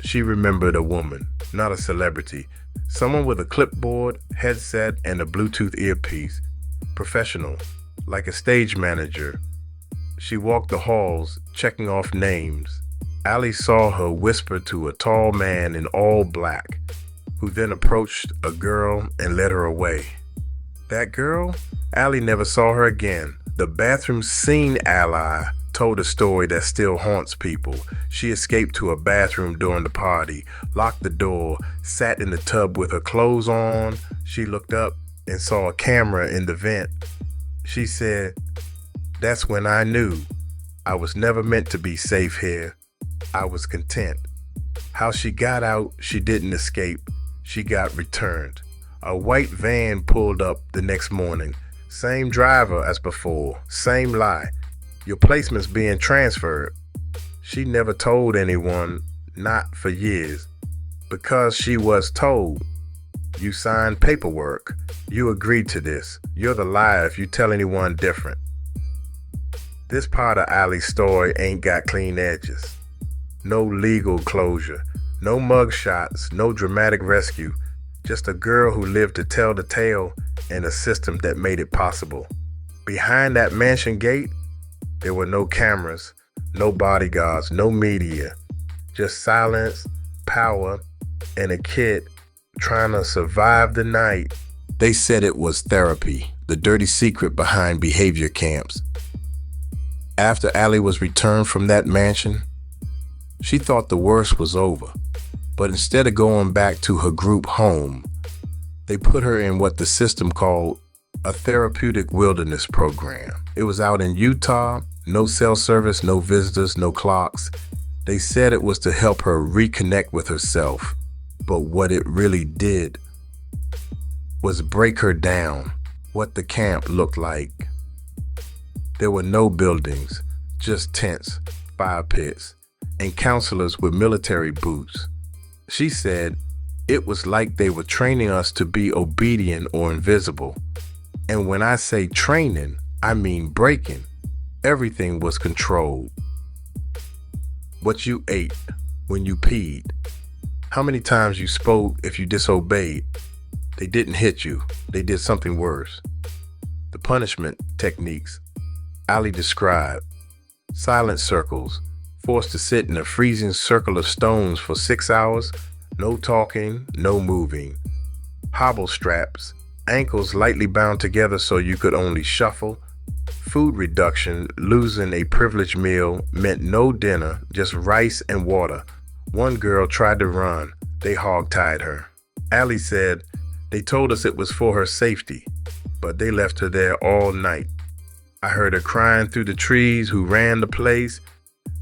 Speaker 1: She remembered a woman, not a celebrity. Someone with a clipboard, headset, and a Bluetooth earpiece. Professional, like a stage manager. She walked the halls, checking off names. Allie saw her whisper to a tall man in all black, who then approached a girl and led her away. That girl? Allie never saw her again. The bathroom scene ally told a story that still haunts people. She escaped to a bathroom during the party, locked the door, sat in the tub with her clothes on. She looked up and saw a camera in the vent. She said, that's when I knew I was never meant to be safe here. I was content. How she got out, she didn't escape. She got returned. A white van pulled up the next morning. Same driver as before, same lie. Your placement's being transferred. She never told anyone, not for years, because she was told. You signed paperwork. You agreed to this. You're the liar if you tell anyone different. This part of Allie's story ain't got clean edges. No legal closure, no mug shots, no dramatic rescue. Just a girl who lived to tell the tale and a system that made it possible. Behind that mansion gate, there were no cameras, no bodyguards, no media. Just silence, power, and a kid trying to survive the night. They said it was therapy, the dirty secret behind behavior camps. After Allie was returned from that mansion, she thought the worst was over. But instead of going back to her group home, they put her in what the system called a therapeutic wilderness program. It was out in Utah, no cell service, no visitors, no clocks. They said it was to help her reconnect with herself. But what it really did was break her down, what the camp looked like. There were no buildings, just tents, fire pits, and counselors with military boots. She said it was like they were training us to be obedient or invisible. And when I say training, I mean breaking. Everything was controlled. What you ate, when you peed, how many times you spoke if you disobeyed. They didn't hit you, they did something worse. The punishment techniques Allie described: silent circles, forced to sit in a freezing circle of stones for 6 hours, no talking, no moving. Hobble straps, ankles lightly bound together so you could only shuffle. Food reduction, losing a privileged meal, meant no dinner, just rice and water. One girl tried to run, they hog-tied her. Allie said, they told us it was for her safety, but they left her there all night. I heard her crying through the trees who ran the place.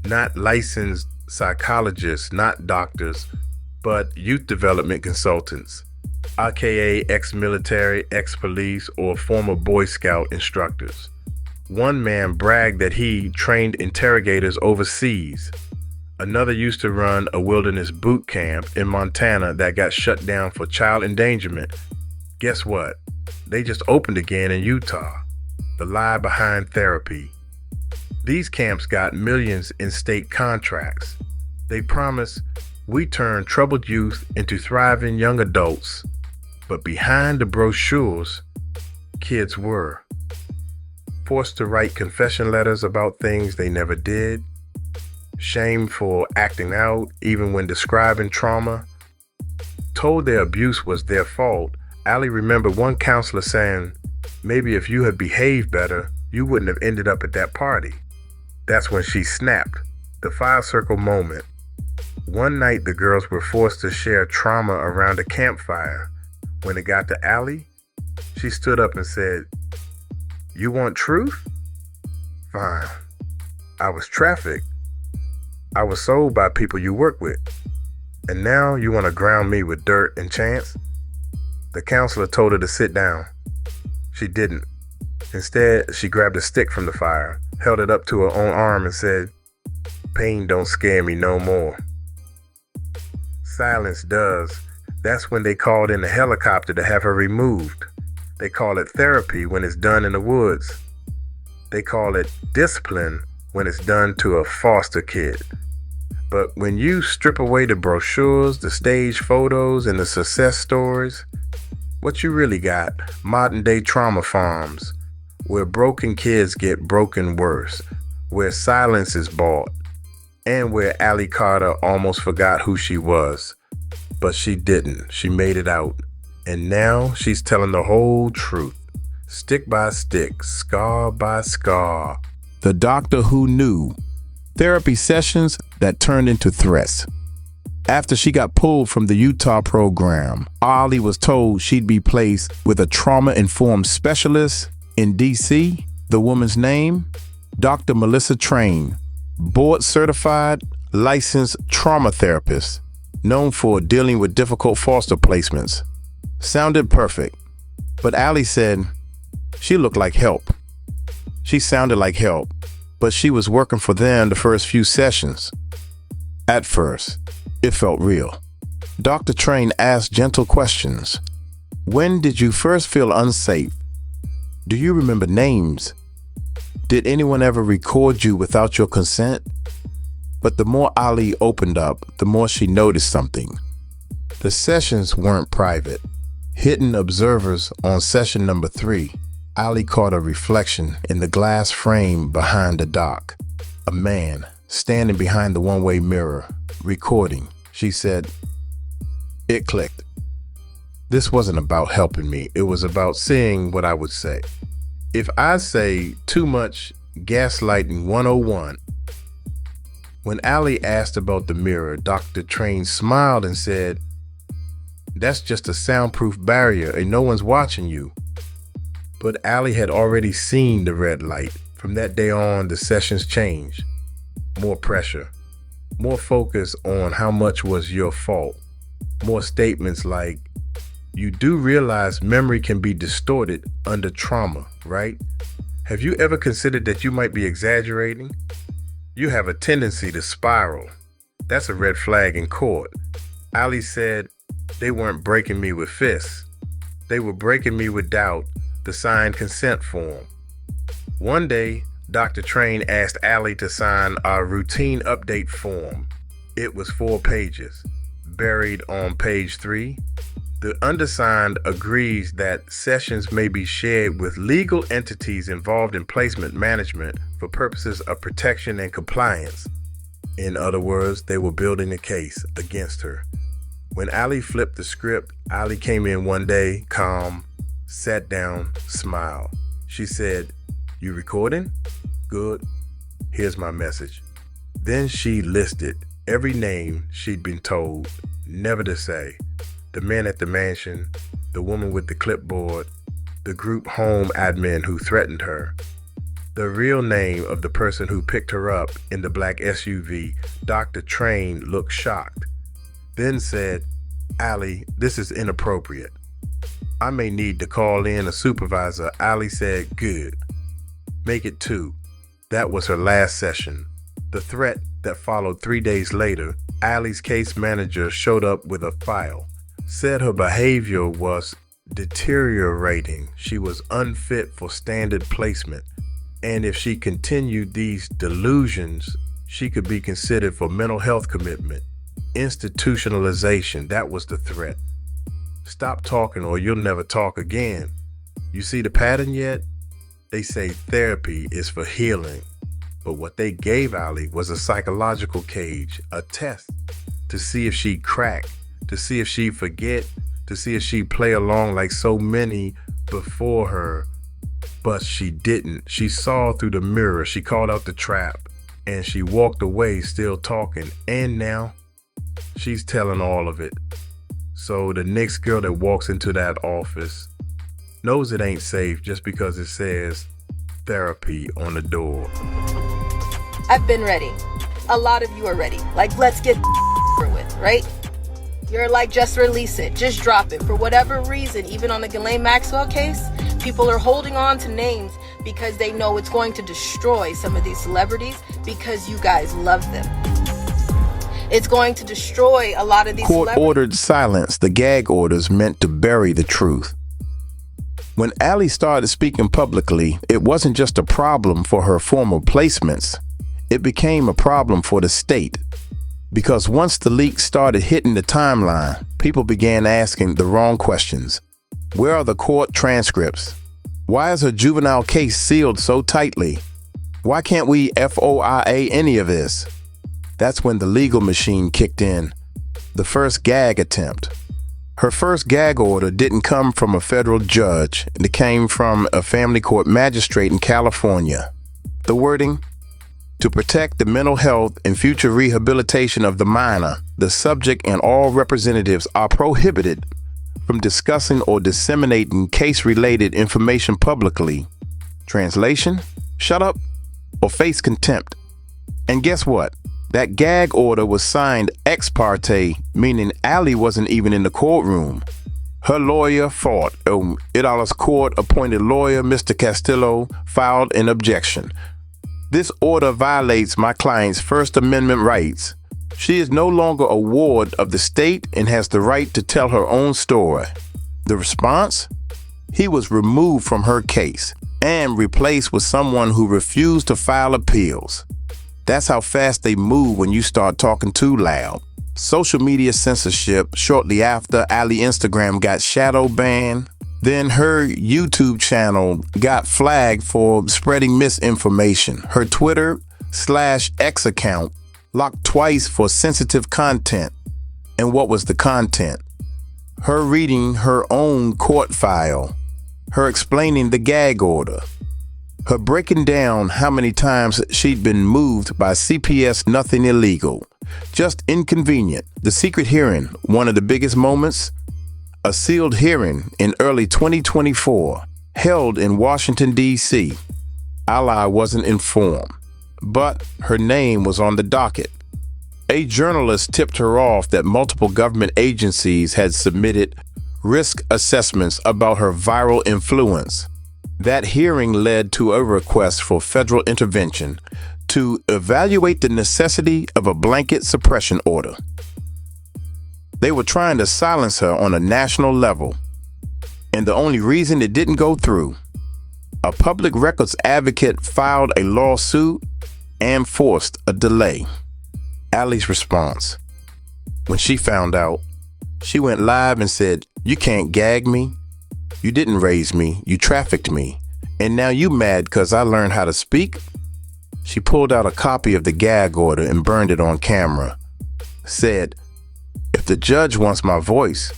Speaker 1: Not licensed psychologists, not doctors, but youth development consultants, aka ex-military, ex-police, or former Boy Scout instructors. One man bragged that he trained interrogators overseas. Another used to run a wilderness boot camp in Montana that got shut down for child endangerment. Guess what? They just opened again in Utah. The lie behind therapy. These camps got millions in state contracts. They promise we turn troubled youth into thriving young adults. But behind the brochures, kids were forced to write confession letters about things they never did, shamed for acting out even when describing trauma, told their abuse was their fault. Allie remembered one counselor saying, maybe if you had behaved better, you wouldn't have ended up at that party. That's when she snapped, the fire circle moment. One night the girls were forced to share trauma around a campfire. When it got to Allie, she stood up and said, you want truth? Fine. I was trafficked. I was sold by people you work with. And now you want to ground me with dirt and chance? The counselor told her to sit down. She didn't. Instead, she grabbed a stick from the fire, held it up to her own arm and said, "Pain don't scare me no more." Silence does. That's when they called in a helicopter to have her removed. They call it therapy when it's done in the woods. They call it discipline when it's done to a foster kid. But when you strip away the brochures, the stage photos, and the success stories, what you really got, modern day trauma farms, where broken kids get broken worse, where silence is bought, and where Allie Carter almost forgot who she was. But she didn't. She made it out. And now she's telling the whole truth. Stick by stick, scar by scar. The doctor who knew. Therapy sessions that turned into threats. After she got pulled from the Utah program, Allie was told she'd be placed with a trauma-informed specialist in D.C. The woman's name? Dr. Melissa Train, board-certified, licensed trauma therapist, known for dealing with difficult foster placements. Sounded perfect, but Allie said she looked like help. She sounded like help, but she was working for them the first few sessions. At first, it felt real. Dr. Train asked gentle questions. When did you first feel unsafe? Do you remember names? Did anyone ever record you without your consent? But the more Allie opened up, the more she noticed something. The sessions weren't private. Hidden observers on session number 3, Allie caught a reflection in the glass frame behind the dock. A man standing behind the one-way mirror, recording. She said, it clicked. This wasn't about helping me. It was about seeing what I would say. If I say too much gaslighting 101, when Allie asked about the mirror, Dr. Train smiled and said, that's just a soundproof barrier and no one's watching you. But Allie had already seen the red light. From that day on, the sessions changed. More pressure, more focus on how much was your fault, more statements like, you do realize memory can be distorted under trauma, right? Have you ever considered that you might be exaggerating? You have a tendency to spiral. That's a red flag in court. Allie said they weren't breaking me with fists. They were breaking me with doubt, the signed consent form. One day, Dr. Train asked Allie to sign a routine update form. It was 4 pages. Buried on page 3, the undersigned agrees that sessions may be shared with legal entities involved in placement management for purposes of protection and compliance. In other words, they were building a case against her. When Allie flipped the script, Allie came in one day, calm, sat down, smiled. She said, you recording? Good. Here's my message. Then she listed every name she'd been told never to say. The man at the mansion, the woman with the clipboard, the group home admin who threatened her. The real name of the person who picked her up in the black SUV. Dr. Train looked shocked. Then said, Allie, this is inappropriate. I may need to call in a supervisor. Allie said, good. Make it 2. That was her last session. The threat that followed 3 days later, Allie's case manager showed up with a file. Said her behavior was deteriorating. She was unfit for standard placement. And if she continued these delusions, she could be considered for mental health commitment. Institutionalization, that was the threat. Stop talking or you'll never talk again. You see the pattern yet? They say therapy is for healing. But what they gave Allie was a psychological cage, a test to see if she'd crack, to see if she'd forget, to see if she'd play along like so many before her. But she didn't. She saw through the mirror. She called out the trap and she walked away still talking. And now she's telling all of it. So the next girl that walks into that office knows it ain't safe just because it says therapy on the door.
Speaker 4: I've been ready. A lot of you are ready. Like, let's get over with, right? You're like, just release it. Just drop it. For whatever reason, even on the Ghislaine Maxwell case, people are holding on to names because they know it's going to destroy some of these celebrities because you guys love them. It's going to destroy a lot of these
Speaker 1: Court-ordered silence, the gag orders meant to bury the truth. When Allie started speaking publicly, it wasn't just a problem for her former placements. It became a problem for the state. Because once the leaks started hitting the timeline, people began asking the wrong questions. Where are the court transcripts? Why is her juvenile case sealed so tightly? Why can't we FOIA any of this? That's when the legal machine kicked in. The first gag attempt. Her first gag order didn't come from a federal judge. It came from a family court magistrate in California. The wording: to protect the mental health and future rehabilitation of the minor, the subject and all representatives are prohibited from discussing or disseminating case-related information publicly. Translation: shut up or face contempt. And guess what? That gag order was signed ex parte, meaning Allie wasn't even in the courtroom. Her lawyer fought. Idala's court-appointed lawyer, Mr. Castillo, filed an objection. This order violates my client's First Amendment rights. She is no longer a ward of the state and has the right to tell her own story. The response? He was removed from her case and replaced with someone who refused to file appeals. That's how fast they move when you start talking too loud. Social media censorship. Shortly after, Allie Instagram got shadow banned. Then her YouTube channel got flagged for spreading misinformation. Her Twitter/X account locked twice for sensitive content. And what was the content? Her reading her own court file. Her explaining the gag order. Her breaking down how many times she'd been moved by CPS. Nothing illegal, just inconvenient. The secret hearing, one of the biggest moments. A sealed hearing in early 2024, held in Washington, D.C. Ally wasn't informed, but her name was on the docket. A journalist tipped her off that multiple government agencies had submitted risk assessments about her viral influence. That hearing led to a request for federal intervention to evaluate the necessity of a blanket suppression order. They were trying to silence her on a national level, and the only reason it didn't go through, a public records advocate filed a lawsuit and forced a delay. Allie's response: when she found out, she went live and said, "You can't gag me. You didn't raise me, you trafficked me, and now you mad because I learned how to speak?" She pulled out a copy of the gag order and burned it on camera. Said, "If the judge wants my voice,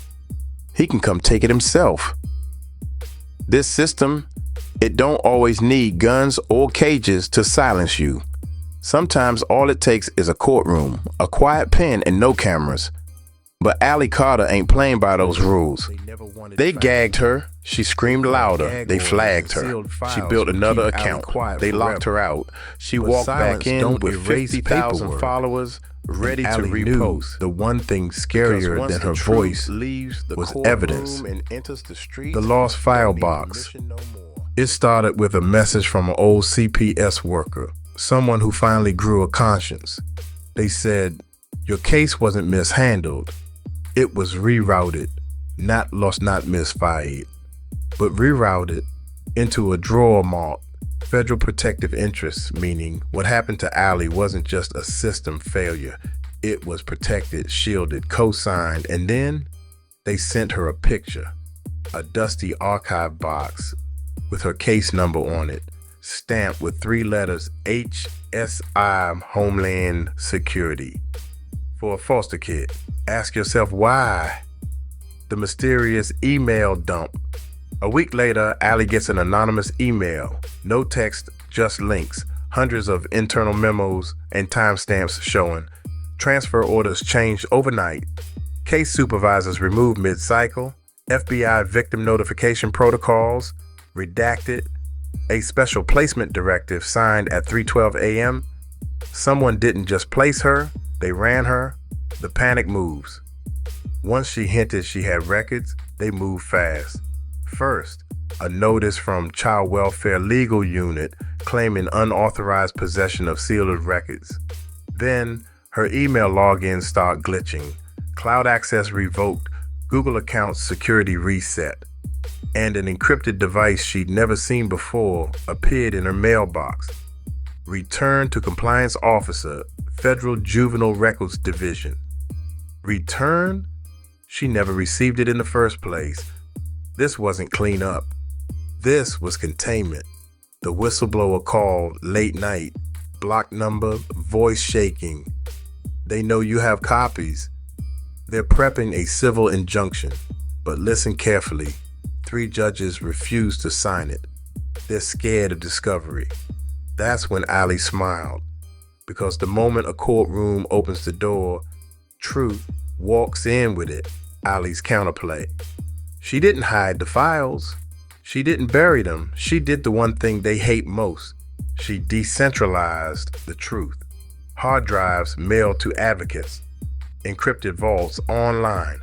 Speaker 1: he can come take it himself." This system, it don't always need guns or cages to silence you. Sometimes all it takes is a courtroom, a quiet pen, and no cameras. But Allie Carter ain't playing by those rules. They gagged her. She screamed louder. They flagged her. She built another account. They locked her out. She walked back in with 50,000 followers, ready to repost. The one thing scarier than her voice was evidence. The lost file box. It started with a message from an old CPS worker, someone who finally grew a conscience. They said, "Your case wasn't mishandled. It was rerouted, not lost, not misfired, but rerouted into a drawer marked Federal Protective Interest," meaning what happened to Allie wasn't just a system failure. It was protected, shielded, co-signed, and then they sent her a picture, a dusty archive box with her case number on it, stamped with 3 letters, HSI, Homeland Security. For a foster kid. Ask yourself why. The mysterious email dump. A week later, Allie gets an anonymous email. No text, just links. Hundreds of internal memos and timestamps showing. Transfer orders changed overnight. Case supervisors removed mid-cycle. FBI victim notification protocols redacted. A special placement directive signed at 3:12 a.m. Someone didn't just place her, they ran her. The panic moves. Once she hinted she had records, they moved fast. First, a notice from Child Welfare Legal Unit claiming unauthorized possession of sealed records. Then her email login started glitching, cloud access revoked, Google account security reset, and an encrypted device she'd never seen before appeared in her mailbox. Return to Compliance Officer, Federal Juvenile Records Division. Return? She never received it in the first place. This wasn't cleanup. This was containment. The whistleblower called late night, block number, voice shaking. They know you have copies. They're prepping a civil injunction, but listen carefully. 3 judges refuse to sign it. They're scared of discovery. That's when Ali smiled, because the moment a courtroom opens the door, truth walks in with it, Ali's counterplay. She didn't hide the files. She didn't bury them. She did the one thing they hate most. She decentralized the truth. Hard drives mailed to advocates. Encrypted vaults online.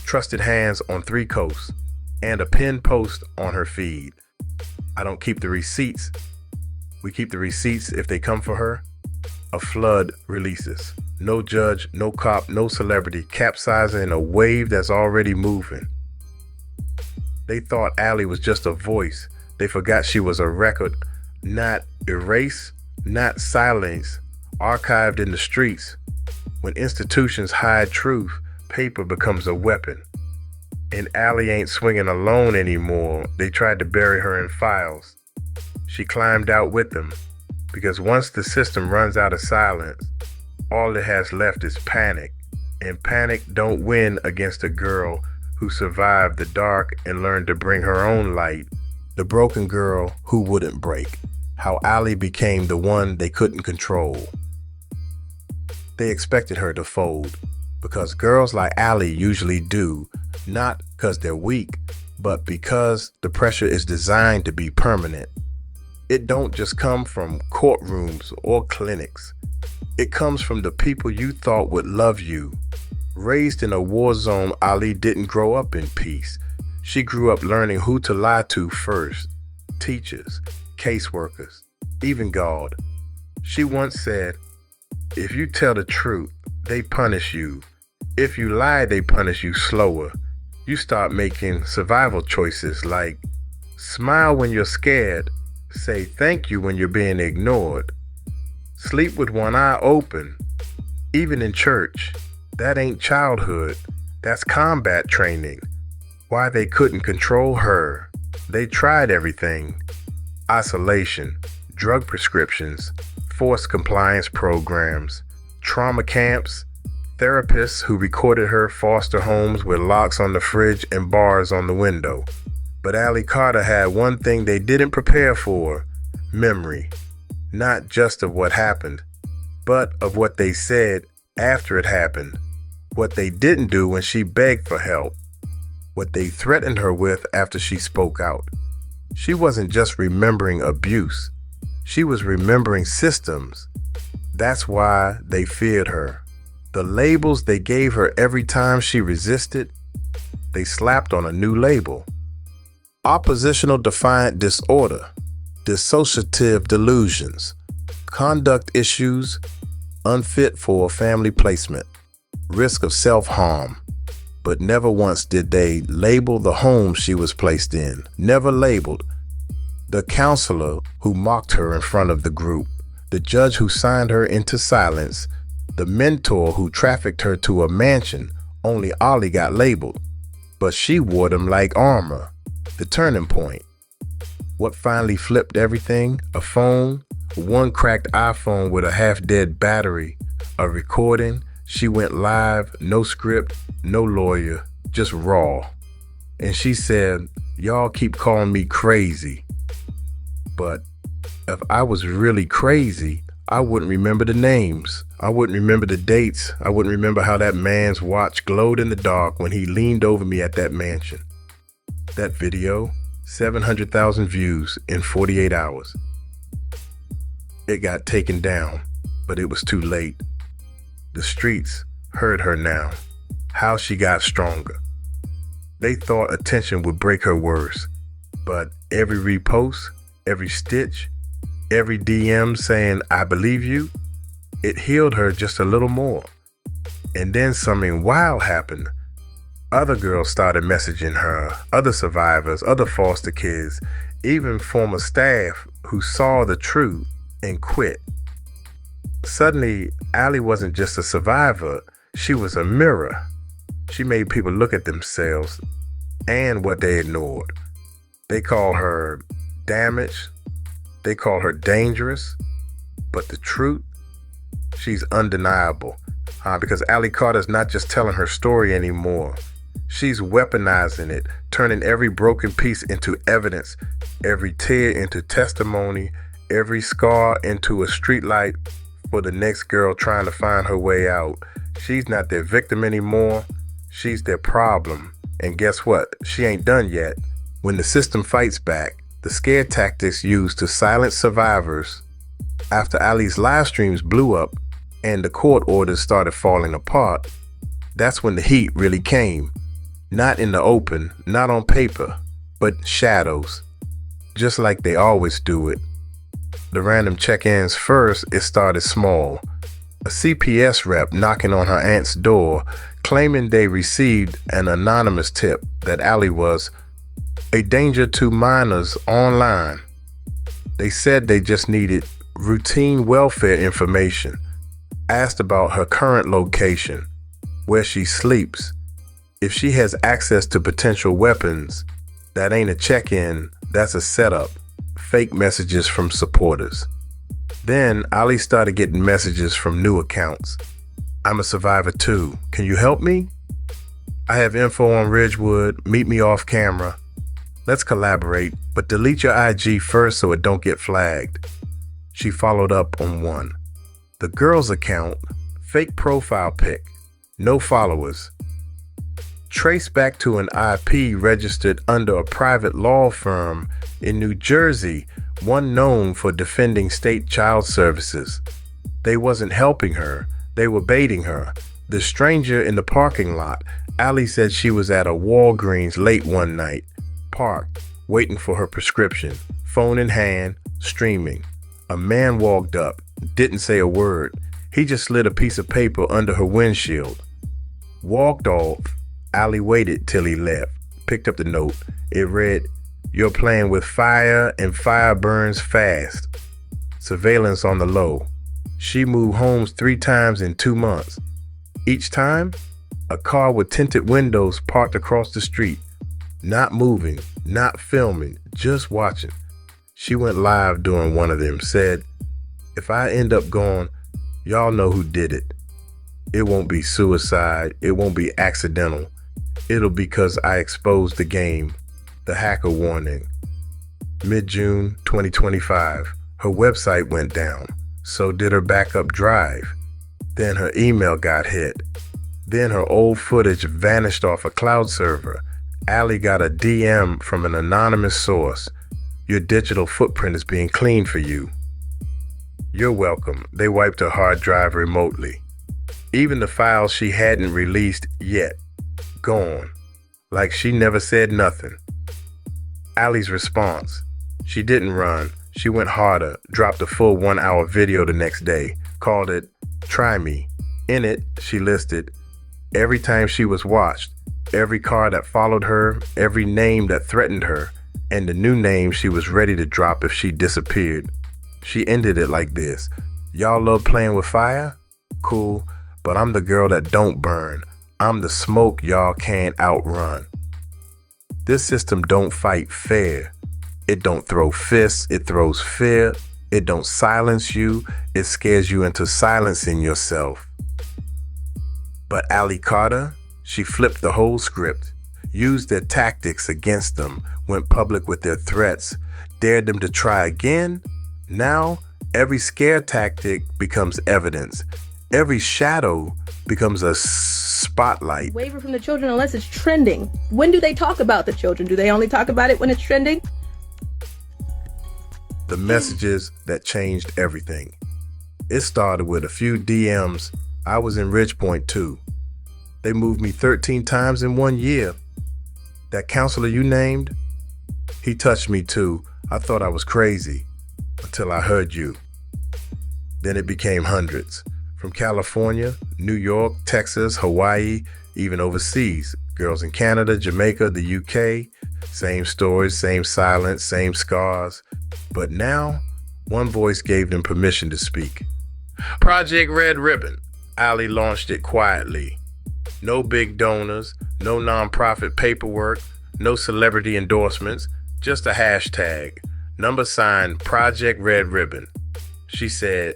Speaker 1: Trusted hands on 3 coasts. And a pinned post on her feed. I don't keep the receipts. We keep the receipts if they come for her. A flood releases. No judge, no cop, no celebrity, capsizing a wave that's already moving. They thought Ali was just a voice. They forgot she was a record, not erased, not silenced, archived in the streets. When institutions hide truth, paper becomes a weapon. And Ali ain't swinging alone anymore. They tried to bury her in files. She climbed out with them, because once the system runs out of silence, all it has left is panic. And panic don't win against a girl who survived the dark and learned to bring her own light. The broken girl who wouldn't break. How Ali became the one they couldn't control. They expected her to fold, because girls like Ali usually do, not because they're weak, but because the pressure is designed to be permanent. It don't just come from courtrooms or clinics. It comes from the people you thought would love you. Raised in a war zone, Ali didn't grow up in peace. She grew up learning who to lie to first. Teachers, caseworkers, even God. She once said, if you tell the truth, they punish you. If you lie, they punish you slower. You start making survival choices like smile when you're scared, say thank you when you're being ignored, sleep with one eye open, even in church. That ain't childhood, that's combat training. Why they couldn't control her. They tried everything. Isolation, drug prescriptions, forced compliance programs, trauma camps, therapists who recorded her foster homes with locks on the fridge and bars on the window. But Ali Carter had one thing they didn't prepare for, memory. Not just of what happened, but of what they said after it happened. What they didn't do when she begged for help. What they threatened her with after she spoke out. She wasn't just remembering abuse. She was remembering systems. That's why they feared her. The labels they gave her every time she resisted, they slapped on a new label. Oppositional defiant disorder, dissociative delusions, conduct issues, unfit for family placement, risk of self-harm. But never once did they label the home she was placed in. Never labeled. The counselor who mocked her in front of the group, the judge who signed her into silence, the mentor who trafficked her to a mansion, only Ali got labeled. But she wore them like armor. The turning point. What finally flipped everything? A phone, one cracked iPhone with a half-dead battery, a recording. She went live, no script, no lawyer, just raw. And she said, y'all keep calling me crazy. But if I was really crazy, I wouldn't remember the names. I wouldn't remember the dates. I wouldn't remember how that man's watch glowed in the dark when he leaned over me at that mansion. That video, 700,000 views in 48 hours. It got taken down, but it was too late. The streets heard her now, how she got stronger. They thought attention would break her worse. But every repost, every stitch, every DM saying, "I believe you," it healed her just a little more. And then something wild happened. Other girls started messaging her, other survivors, other foster kids, even former staff who saw the truth and quit. Suddenly, Allie wasn't just a survivor, she was a mirror. She made people look at themselves and what they ignored. They call her damaged, they call her dangerous, but the truth, she's undeniable. Because Allie Carter's not just telling her story anymore. She's weaponizing it, turning every broken piece into evidence, every tear into testimony, every scar into a streetlight for the next girl trying to find her way out. She's not their victim anymore. She's their problem. And guess what? She ain't done yet. When the system fights back, the scare tactics used to silence survivors, after Allie's live streams blew up and the court orders started falling apart, that's when the heat really came. Not in the open, not on paper, but shadows. Just like they always do it. The random check-ins first, it started small. A CPS rep knocking on her aunt's door, claiming they received an anonymous tip that Allie was a danger to minors online. They said they just needed routine welfare information, asked about her current location, where she sleeps, if she has access to potential weapons. That ain't a check-in, that's a setup. Fake messages from supporters. Then Ali started getting messages from new accounts. "I'm a survivor too. Can you help me? I have info on Ridgewood. Meet me off camera. Let's collaborate, but delete your IG first so it don't get flagged." She followed up on one. The girl's account, fake profile pic, no followers. Traced back to an IP registered under a private law firm in New Jersey, one known for defending state child services. They wasn't helping her, they were baiting her. The stranger in the parking lot, Allie said she was at a Walgreens late one night, parked, waiting for her prescription, phone in hand, streaming. A man walked up, didn't say a word. He just slid a piece of paper under her windshield. Walked off. Allie waited till he left, picked up the note. It read, "You're playing with fire and fire burns fast. Surveillance on the low." She moved homes 3 times in 2 months. Each time, a car with tinted windows parked across the street. Not moving, not filming, just watching. She went live during one of them, said, "If I end up gone, y'all know who did it. It won't be suicide, it won't be accidental. It'll because I exposed the game." The hacker warning. Mid-June 2025, her website went down. So did her backup drive. Then her email got hit. Then her old footage vanished off a cloud server. Allie got a DM from an anonymous source. "Your digital footprint is being cleaned for you." You're welcome. They wiped her hard drive remotely. Even the files she hadn't released yet. Gone. Like she never said nothing. Allie's response. She didn't run. She went harder, dropped a full 1-hour video the next day, called it "Try Me." In it, she listed every time she was watched, every car that followed her, every name that threatened her, and the new name she was ready to drop if she disappeared. She ended it like this: "Y'all love playing with fire? Cool, but I'm the girl that don't burn. I'm the smoke y'all can't outrun." This system don't fight fair. It don't throw fists, it throws fear. It don't silence you, it scares you into silencing yourself. But Allie Carter, she flipped the whole script, used their tactics against them, went public with their threats, dared them to try again. Now, every scare tactic becomes evidence. Every shadow becomes a spotlight.
Speaker 4: Waiver from the children unless it's trending. When do they talk about the children? Do they only talk about it when it's trending?
Speaker 1: The messages that changed everything. It started with a few DMs. I was in Ridgepoint too. They moved me 13 times in 1 year. That counselor you named, He touched me too. I thought I was crazy until I heard you. Then it became hundreds. From California, New York, Texas, Hawaii, even overseas. Girls in Canada, Jamaica, the UK. Same stories, same silence, same scars. But now, one voice gave them permission to speak. Project Red Ribbon. Ali launched it quietly. No big donors, no nonprofit paperwork, no celebrity endorsements, just a hashtag. # Project Red Ribbon. She said,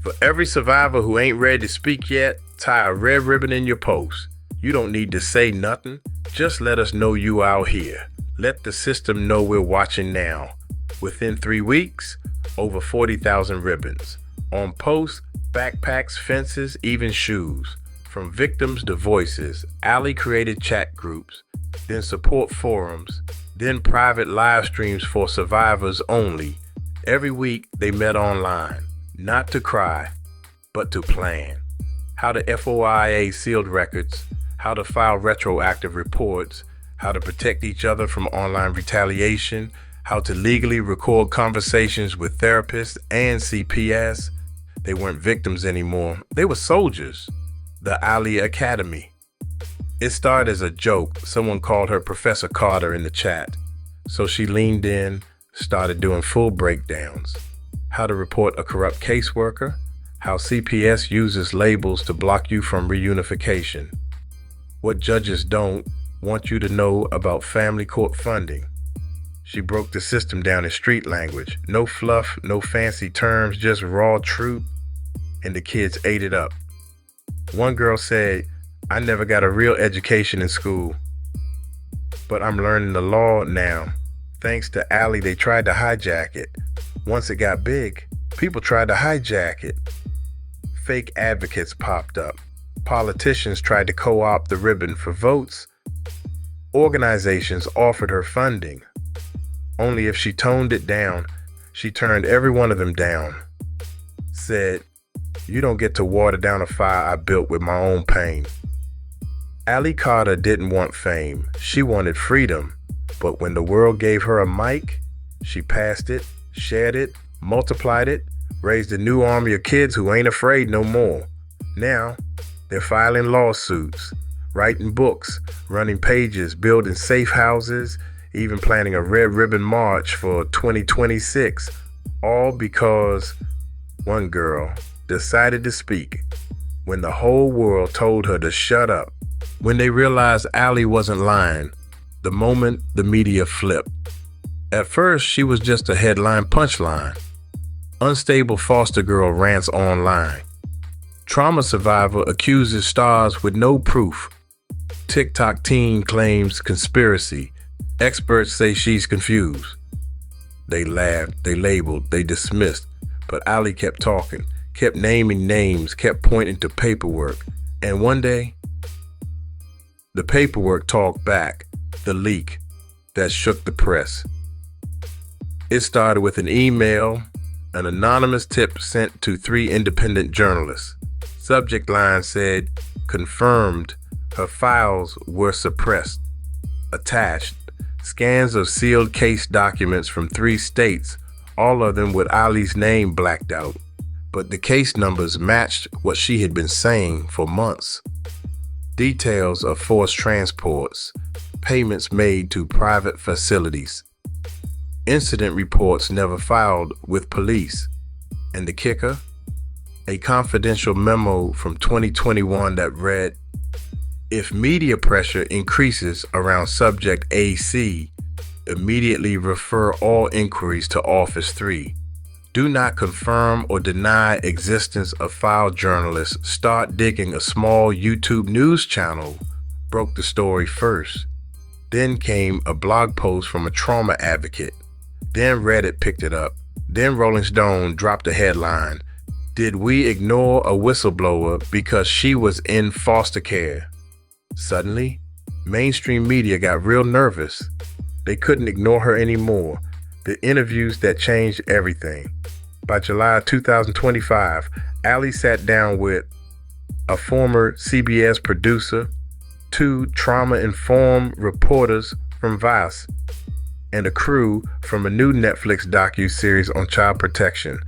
Speaker 1: for every survivor who ain't ready to speak yet, tie a red ribbon in your post. You don't need to say nothing. Just let us know you out here. Let the system know we're watching now. Within 3 weeks, over 40,000 ribbons. On posts, backpacks, fences, even shoes. From victims to voices, Ali created chat groups, then support forums, then private live streams for survivors only. Every week they met online, not to cry, but to plan. How to FOIA sealed records, how to file retroactive reports, how to protect each other from online retaliation, how to legally record conversations with therapists and CPS. They weren't victims anymore. They were soldiers. The Ali Academy. It started as a joke. Someone called her Professor Carter in the chat. So she leaned in, started doing full breakdowns. How to report a corrupt caseworker, how CPS uses labels to block you from reunification, what judges don't want you to know about family court funding. She broke the system down in street language. No fluff, no fancy terms, just raw truth. And the kids ate it up. One girl said, I never got a real education in school, but I'm learning the law now. Thanks to Ali, they tried to hijack it. Once it got big, people tried to hijack it. Fake advocates popped up. Politicians tried to co-opt the ribbon for votes. Organizations offered her funding. Only if she toned it down. She turned every one of them down. Said, you don't get to water down a fire I built with my own pain. Ali Carter didn't want fame. She wanted freedom. But when the world gave her a mic, she passed it, shared it, multiplied it, raised a new army of kids who ain't afraid no more. Now, they're filing lawsuits, writing books, running pages, building safe houses, even planning a red ribbon march for 2026. All because one girl decided to speak when the whole world told her to shut up. When they realized Ali wasn't lying, the moment the media flipped. At first, she was just a headline punchline. Unstable foster girl rants online. Trauma survivor accuses stars with no proof. TikTok teen claims conspiracy. Experts say she's confused. They laughed, they labeled, they dismissed, but Ali kept talking, kept naming names, kept pointing to paperwork. And one day, the paperwork talked back, the leak that shook the press. It started with an email, an anonymous tip sent to 3 independent journalists. Subject line said, confirmed her files were suppressed. Attached, scans of sealed case documents from 3 states, all of them with Ali's name blacked out. But the case numbers matched what she had been saying for months. Details of forced transports, payments made to private facilities, incident reports never filed with police, and the kicker? A confidential memo from 2021 that read, if media pressure increases around subject AC, immediately refer all inquiries to Office 3. Do not confirm or deny existence of file journalists. Start digging. A small YouTube news channel broke the story first. Then came a blog post from a trauma advocate. Then Reddit picked it up. Then Rolling Stone dropped a headline. Did we ignore a whistleblower because she was in foster care? Suddenly, mainstream media got real nervous. They couldn't ignore her anymore. The interviews that changed everything. By July 2025, Ali sat down with a former CBS producer, 2 trauma-informed reporters from Vice, and a crew from a new Netflix docu-series on child protection.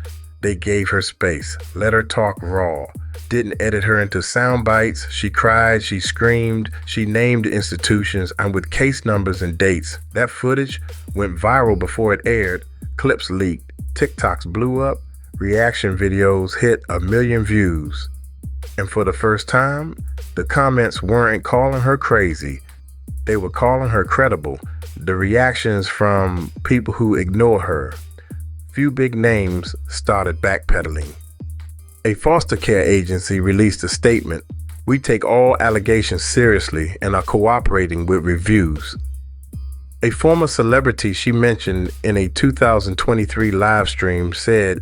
Speaker 1: They gave her space, let her talk raw, didn't edit her into sound bites. She cried, she screamed, she named institutions, and with case numbers and dates. That footage went viral before it aired. Clips leaked, TikToks blew up, reaction videos hit 1 million views. And for the first time, the comments weren't calling her crazy. They were calling her credible. The reactions from people who ignore her. Few big names started backpedaling. A foster care agency released a statement. We take all allegations seriously and are cooperating with reviews. A former celebrity she mentioned in a 2023 live stream said,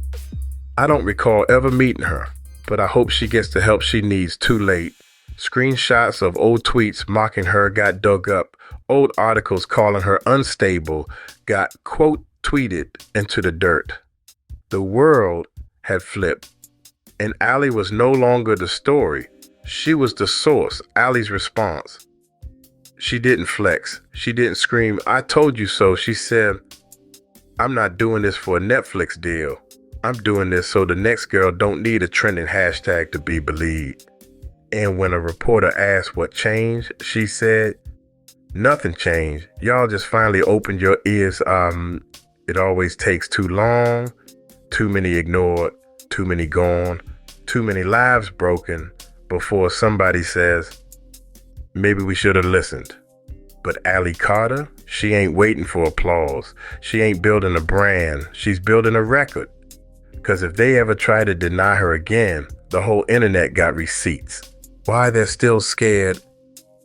Speaker 1: I don't recall ever meeting her, but I hope she gets the help she needs too late. Screenshots of old tweets mocking her got dug up. Old articles calling her unstable got, quote, tweeted into the dirt. The world had flipped, and Allie was no longer the story. She was the source, Allie's response. She didn't flex. She didn't scream, I told you so. She said, I'm not doing this for a Netflix deal. I'm doing this so the next girl don't need a trending hashtag to be believed. And when a reporter asked what changed, she said, nothing changed. Y'all just finally opened your ears. It always takes too long, too many ignored, too many gone, too many lives broken before somebody says, maybe we should have listened. But Allie Carter, she ain't waiting for applause. She ain't building a brand. She's building a record. Because if they ever try to deny her again, the whole internet got receipts. Why they're still scared?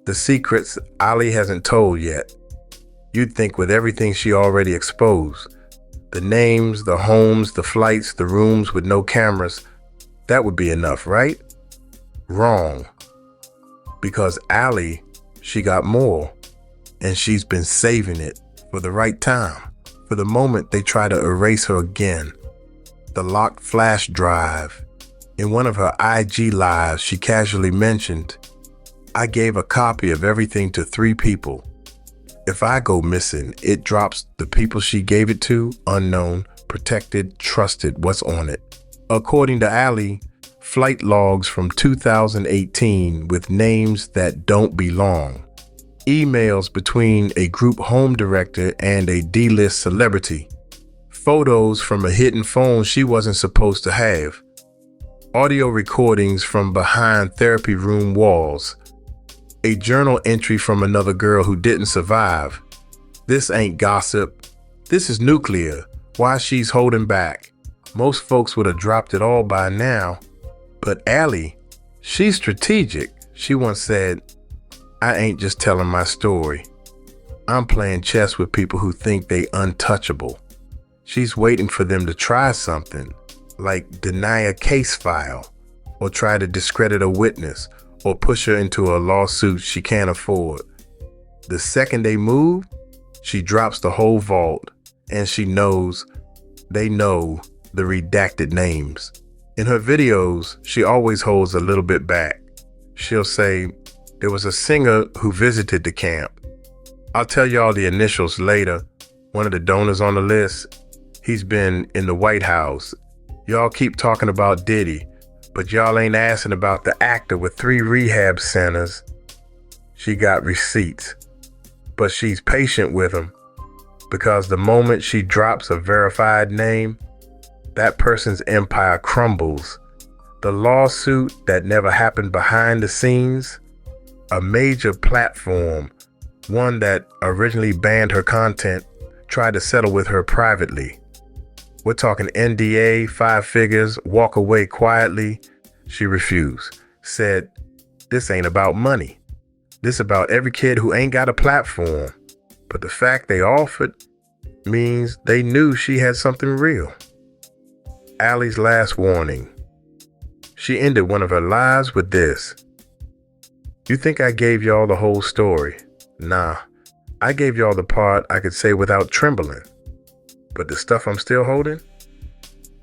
Speaker 1: The secrets Allie hasn't told yet. You'd think with everything she already exposed, the names, the homes, the flights, the rooms with no cameras, that would be enough, right? Wrong. Because Allie, she got more, and she's been saving it for the right time, for the moment they try to erase her again. The locked flash drive. In one of her IG lives, she casually mentioned, I gave a copy of everything to 3 people. If I go missing, it drops the people she gave it to, unknown, protected, trusted, what's on it. According to Allie, flight logs from 2018 with names that don't belong. Emails between a group home director and a D-list celebrity. Photos from a hidden phone she wasn't supposed to have. Audio recordings from behind therapy room walls. A journal entry from another girl who didn't survive. This ain't gossip. This is nuclear. Why she's holding back. Most folks would have dropped it all by now. But Allie, she's strategic. She once said, I ain't just telling my story. I'm playing chess with people who think they untouchable. She's waiting for them to try something, like deny a case file, or try to discredit a witness, or push her into a lawsuit she can't afford. The second they move, she drops the whole vault, and she knows they know the redacted names. In her videos, she always holds a little bit back. She'll say, there was a singer who visited the camp. I'll tell y'all the initials later. One of the donors on the list, he's been in the White House. Y'all keep talking about Diddy, but y'all ain't asking about the actor with 3 rehab centers. She got receipts, but she's patient with him because the moment she drops a verified name, that person's empire crumbles. The lawsuit that never happened behind the scenes, a major platform, one that originally banned her content, tried to settle with her privately. We're talking NDA, 5 figures, walk away quietly. She refused, said, this ain't about money. This about every kid who ain't got a platform. But the fact they offered means they knew she had something real. Allie's last warning. She ended one of her lives with this. You think I gave y'all the whole story? Nah, I gave y'all the part I could say without trembling. But the stuff I'm still holding,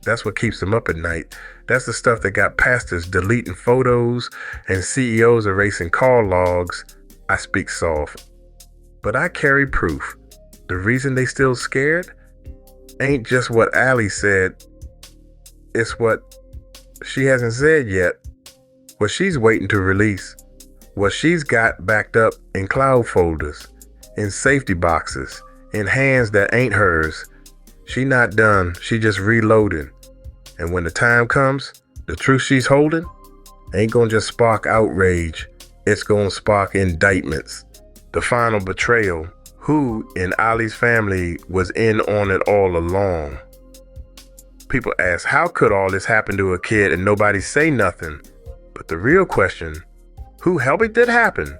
Speaker 1: that's what keeps them up at night. That's the stuff that got pastors deleting photos and CEOs erasing call logs. I speak soft, but I carry proof. the reason they still scared ain't just what Allie said. It's what she hasn't said yet. What she's waiting to release. What she's got backed up in cloud folders, in safety boxes, in hands that ain't hers. She not done. She just reloading. And when the time comes, the truth she's holding ain't gonna just spark outrage. It's gonna spark indictments. The final betrayal. Who in Ali's family was in on it all along? People ask, how could all this happen to a kid and nobody say nothing? But the real question, who helped it happen?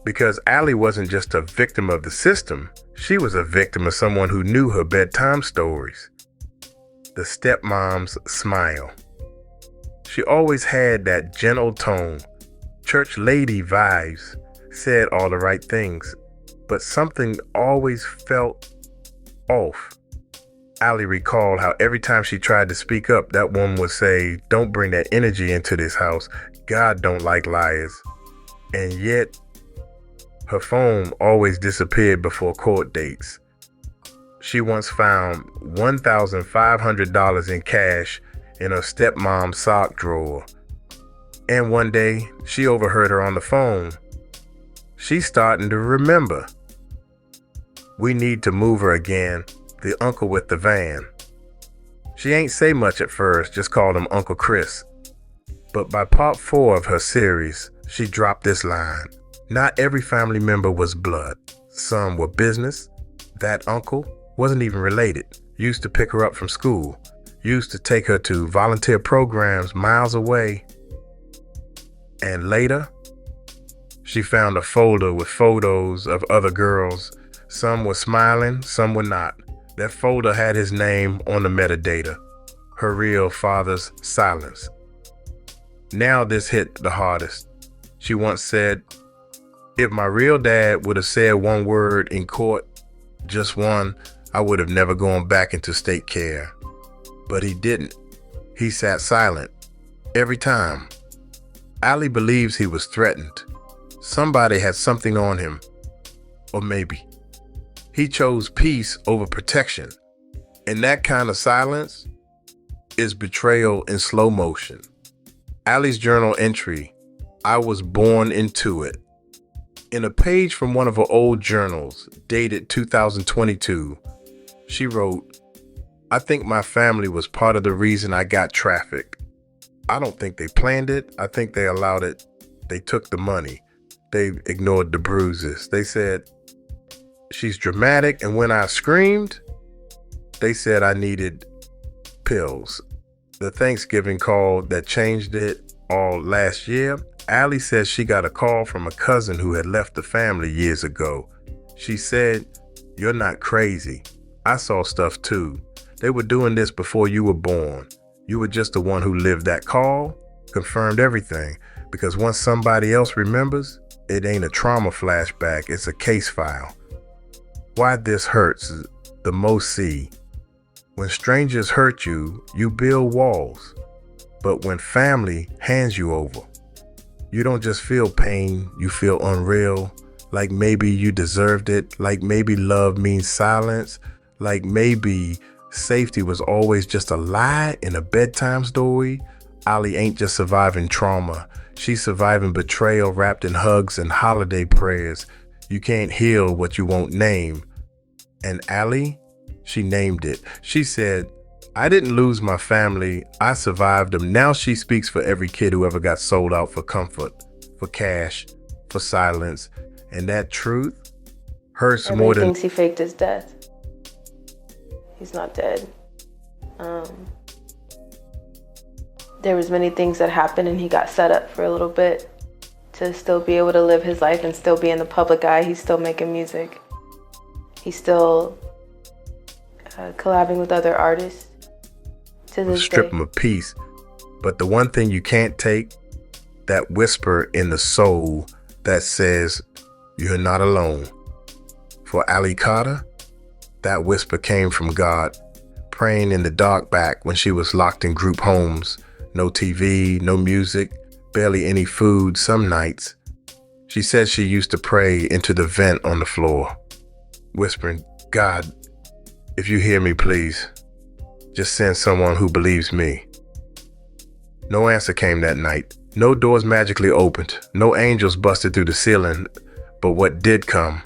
Speaker 1: Because Ali wasn't just a victim of the system. She was a victim of someone who knew her bedtime stories. The stepmom's smile. She always had that gentle tone, church lady vibes, said all the right things, but something always felt off. Ali recalled how every time she tried to speak up, that woman would say, "Don't bring that energy into this house. God don't like liars." And yet, her phone always disappeared before court dates. She once found $1,500 in cash in her stepmom's sock drawer. And one day, she overheard her on the phone. She's starting to remember. We need to move her again, the uncle with the van. She ain't say much at first, just called him Uncle Chris. But by part 4 of her series, she dropped this line. Not every family member was blood. Some were business. That uncle wasn't even related. Used to pick her up from school. Used to take her to volunteer programs miles away. And later, she found a folder with photos of other girls. Some were smiling, some were not. That folder had his name on the metadata. Her real father's silence. Now this hit the hardest. She once said, "If my real dad would have said one word in court, just one, I would have never gone back into state care." But he didn't. He sat silent. Every time. Ali believes he was threatened. Somebody had something on him. Or maybe. He chose peace over protection. And that kind of silence is betrayal in slow motion. Ali's journal entry, "I was born into it." In a page from one of her old journals, dated 2022, she wrote, "I think my family was part of the reason I got trafficked. I don't think they planned it. I think they allowed it. They took the money. They ignored the bruises. They said, 'She's dramatic,' and when I screamed, they said I needed pills." The Thanksgiving call that changed it all last year, Ali says she got a call from a cousin who had left the family years ago. She said, "You're not crazy. I saw stuff too. They were doing this before you were born. You were just the one who lived that call, confirmed everything, because once somebody else remembers, it ain't a trauma flashback, it's a case file." Why this hurts the most see. When strangers hurt you, you build walls. But when family hands you over, you don't just feel pain, you feel unreal, like maybe you deserved it, like maybe love means silence, like maybe safety was always just a lie in a bedtime story. Ali ain't just surviving trauma, she's surviving betrayal wrapped in hugs and holiday prayers. You can't heal what you won't name. And Ali, she named it. She said, "I didn't lose my family, I survived them." Now she speaks for every kid who ever got sold out for comfort, for cash, for silence. And that truth hurts more than...
Speaker 5: Everybody thinks he faked his death. He's not dead. There was many things that happened and he got set up for a little bit to still be able to live his life and still be in the public eye. He's still making music. He's still collabing with other artists to this
Speaker 1: strip
Speaker 5: day.
Speaker 1: him of peace. But the one thing you can't take, that whisper in the soul that says, "You're not alone." For Ali Carter, that whisper came from God, praying in the dark back when she was locked in group homes. No TV, no music, barely any food some nights. She said she used to pray into the vent on the floor. whispering, God, if you hear me, please, just send someone who believes me. No answer came that night. No doors magically opened. No angels busted through the ceiling. But what did come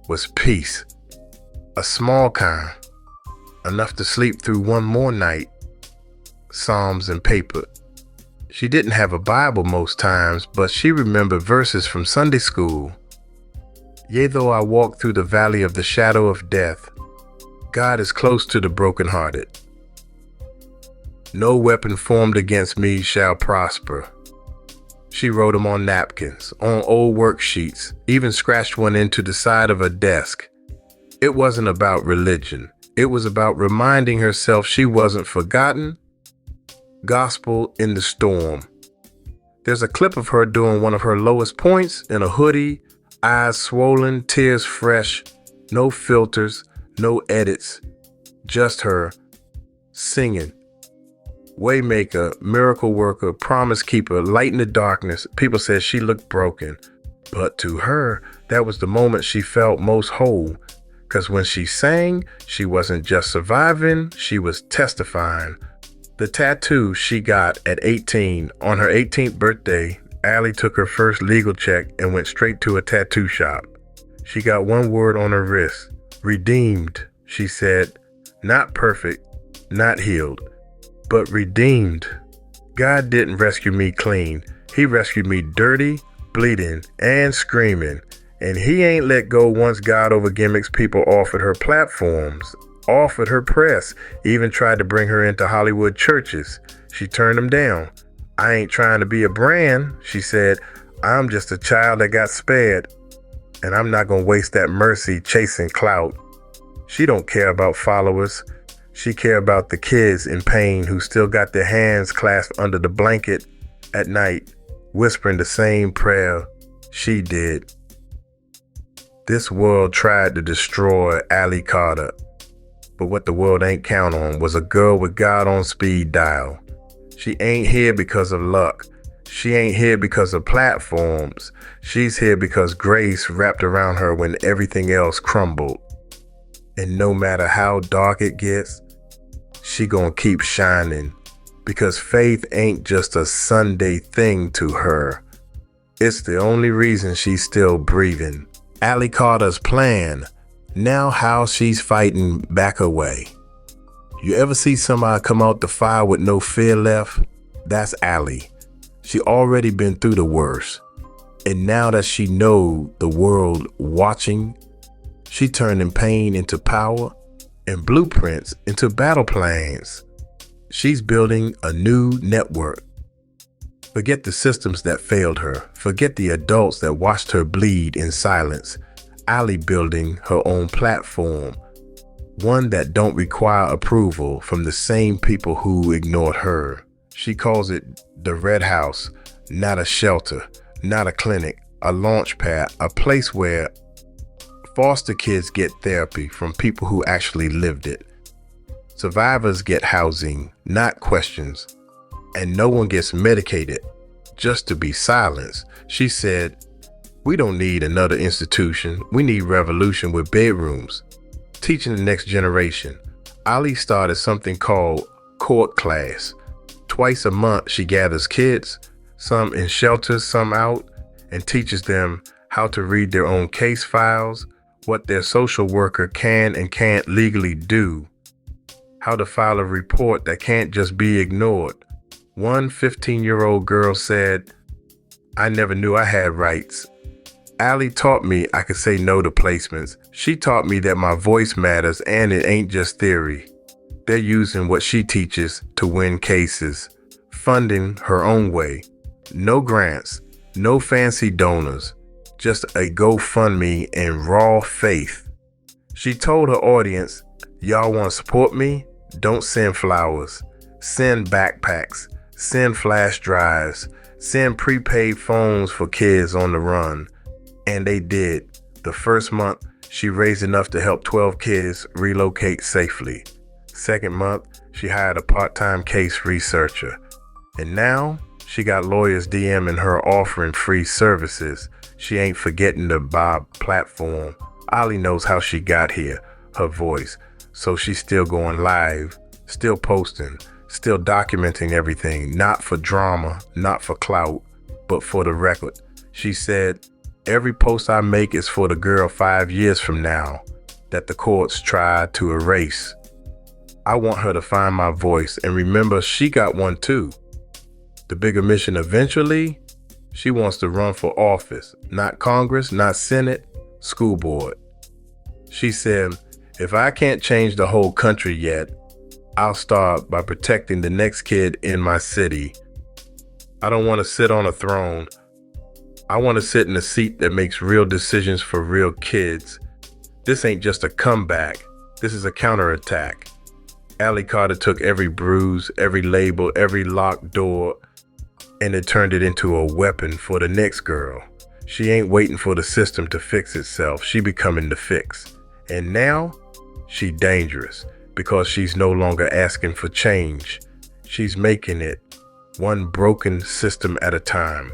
Speaker 1: was peace. A small kind, enough to sleep through one more night. Psalms and paper. She didn't have a Bible most times, but she remembered verses from Sunday school. Yea, though I walk through the valley of the shadow of death, God is close to the brokenhearted. No weapon formed against me shall prosper. She wrote them on napkins, on old worksheets, even scratched one into the side of her desk. It wasn't about religion. It was about reminding herself she wasn't forgotten. Gospel in the storm. There's a clip of her doing one of her lowest points in a hoodie, eyes swollen, tears fresh, no filters, no edits, just her singing. Waymaker, miracle worker, promise keeper, light in the darkness. People said she looked broken, but to her, that was the moment she felt most whole. Because when she sang, she wasn't just surviving, she was testifying. The tattoo she got at 18, on her 18th birthday, Allie took her first legal check and went straight to a tattoo shop. She got one word on her wrist, redeemed, she said. Not perfect, not healed, but redeemed. God didn't rescue me clean. He rescued me dirty, bleeding, and screaming. And he ain't let go once God over gimmicks people offered her platforms, offered her press, even tried to bring her into Hollywood churches. She turned them down. I ain't trying to be a brand, she said. I'm just a child that got spared. And I'm not gonna waste that mercy chasing clout. She don't care about followers. She care about the kids in pain who still got their hands clasped under the blanket at night, whispering the same prayer she did. This world tried to destroy Allie Carter, but what the world ain't count on was a girl with God on speed dial. She ain't here because of luck. She ain't here because of platforms. She's here because grace wrapped around her when everything else crumbled. And no matter how dark it gets, she gonna keep shining, because faith ain't just a Sunday thing to her. It's the only reason she's still breathing. Allie Carter's plan, now how she's fighting back away. You ever see somebody come out the fire with no fear left? That's Allie. She already been through the worst. And now that she know the world watching, she turning pain into power and blueprints into battle plans. She's building a new network. Forget the systems that failed her. Forget the adults that watched her bleed in silence. Allie building her own platform, one that don't require approval from the same people who ignored her. She calls it the Red House, not a shelter, not a clinic, a launch pad, a place where foster kids get therapy from people who actually lived it. Survivors get housing, not questions, and no one gets medicated just to be silenced. She said, we don't need another institution. We need revolution with bedrooms. Teaching the next generation. Ali started something called Court Class. Twice a month, she gathers kids, some in shelters, some out, and teaches them how to read their own case files, what their social worker can and can't legally do, how to file a report that can't just be ignored. One 15-year-old girl said, I never knew I had rights. Allie taught me I could say no to placements. She taught me that my voice matters and it ain't just theory. They're using what she teaches to win cases, funding her own way. No grants, no fancy donors, just a GoFundMe and raw faith. She told her audience, y'all want to support me? Don't send flowers. Send backpacks. Send flash drives. Send prepaid phones for kids on the run. And they did. The first month, she raised enough to help 12 kids relocate safely. Second month, she hired a part-time case researcher. And now, she got lawyers DMing her offering free services. She ain't forgetting the Bob platform. Ali knows how she got here, her voice. So she's still going live, still posting, still documenting everything, not for drama, not for clout, but for the record. She said, every post I make is for the girl 5 years from now that the courts tried to erase. I want her to find my voice and remember she got one too. The bigger mission eventually, she wants to run for office, not Congress, not Senate, school board. She said, if I can't change the whole country yet, I'll start by protecting the next kid in my city. I don't want to sit on a throne. I want to sit in a seat that makes real decisions for real kids. This ain't just a comeback. This is a counterattack. Ali Carter took every bruise, every label, every locked door, and it turned it into a weapon for the next girl. She ain't waiting for the system to fix itself. She becoming the fix. And now, she dangerous because she's no longer asking for change. She's making it one broken system at a time.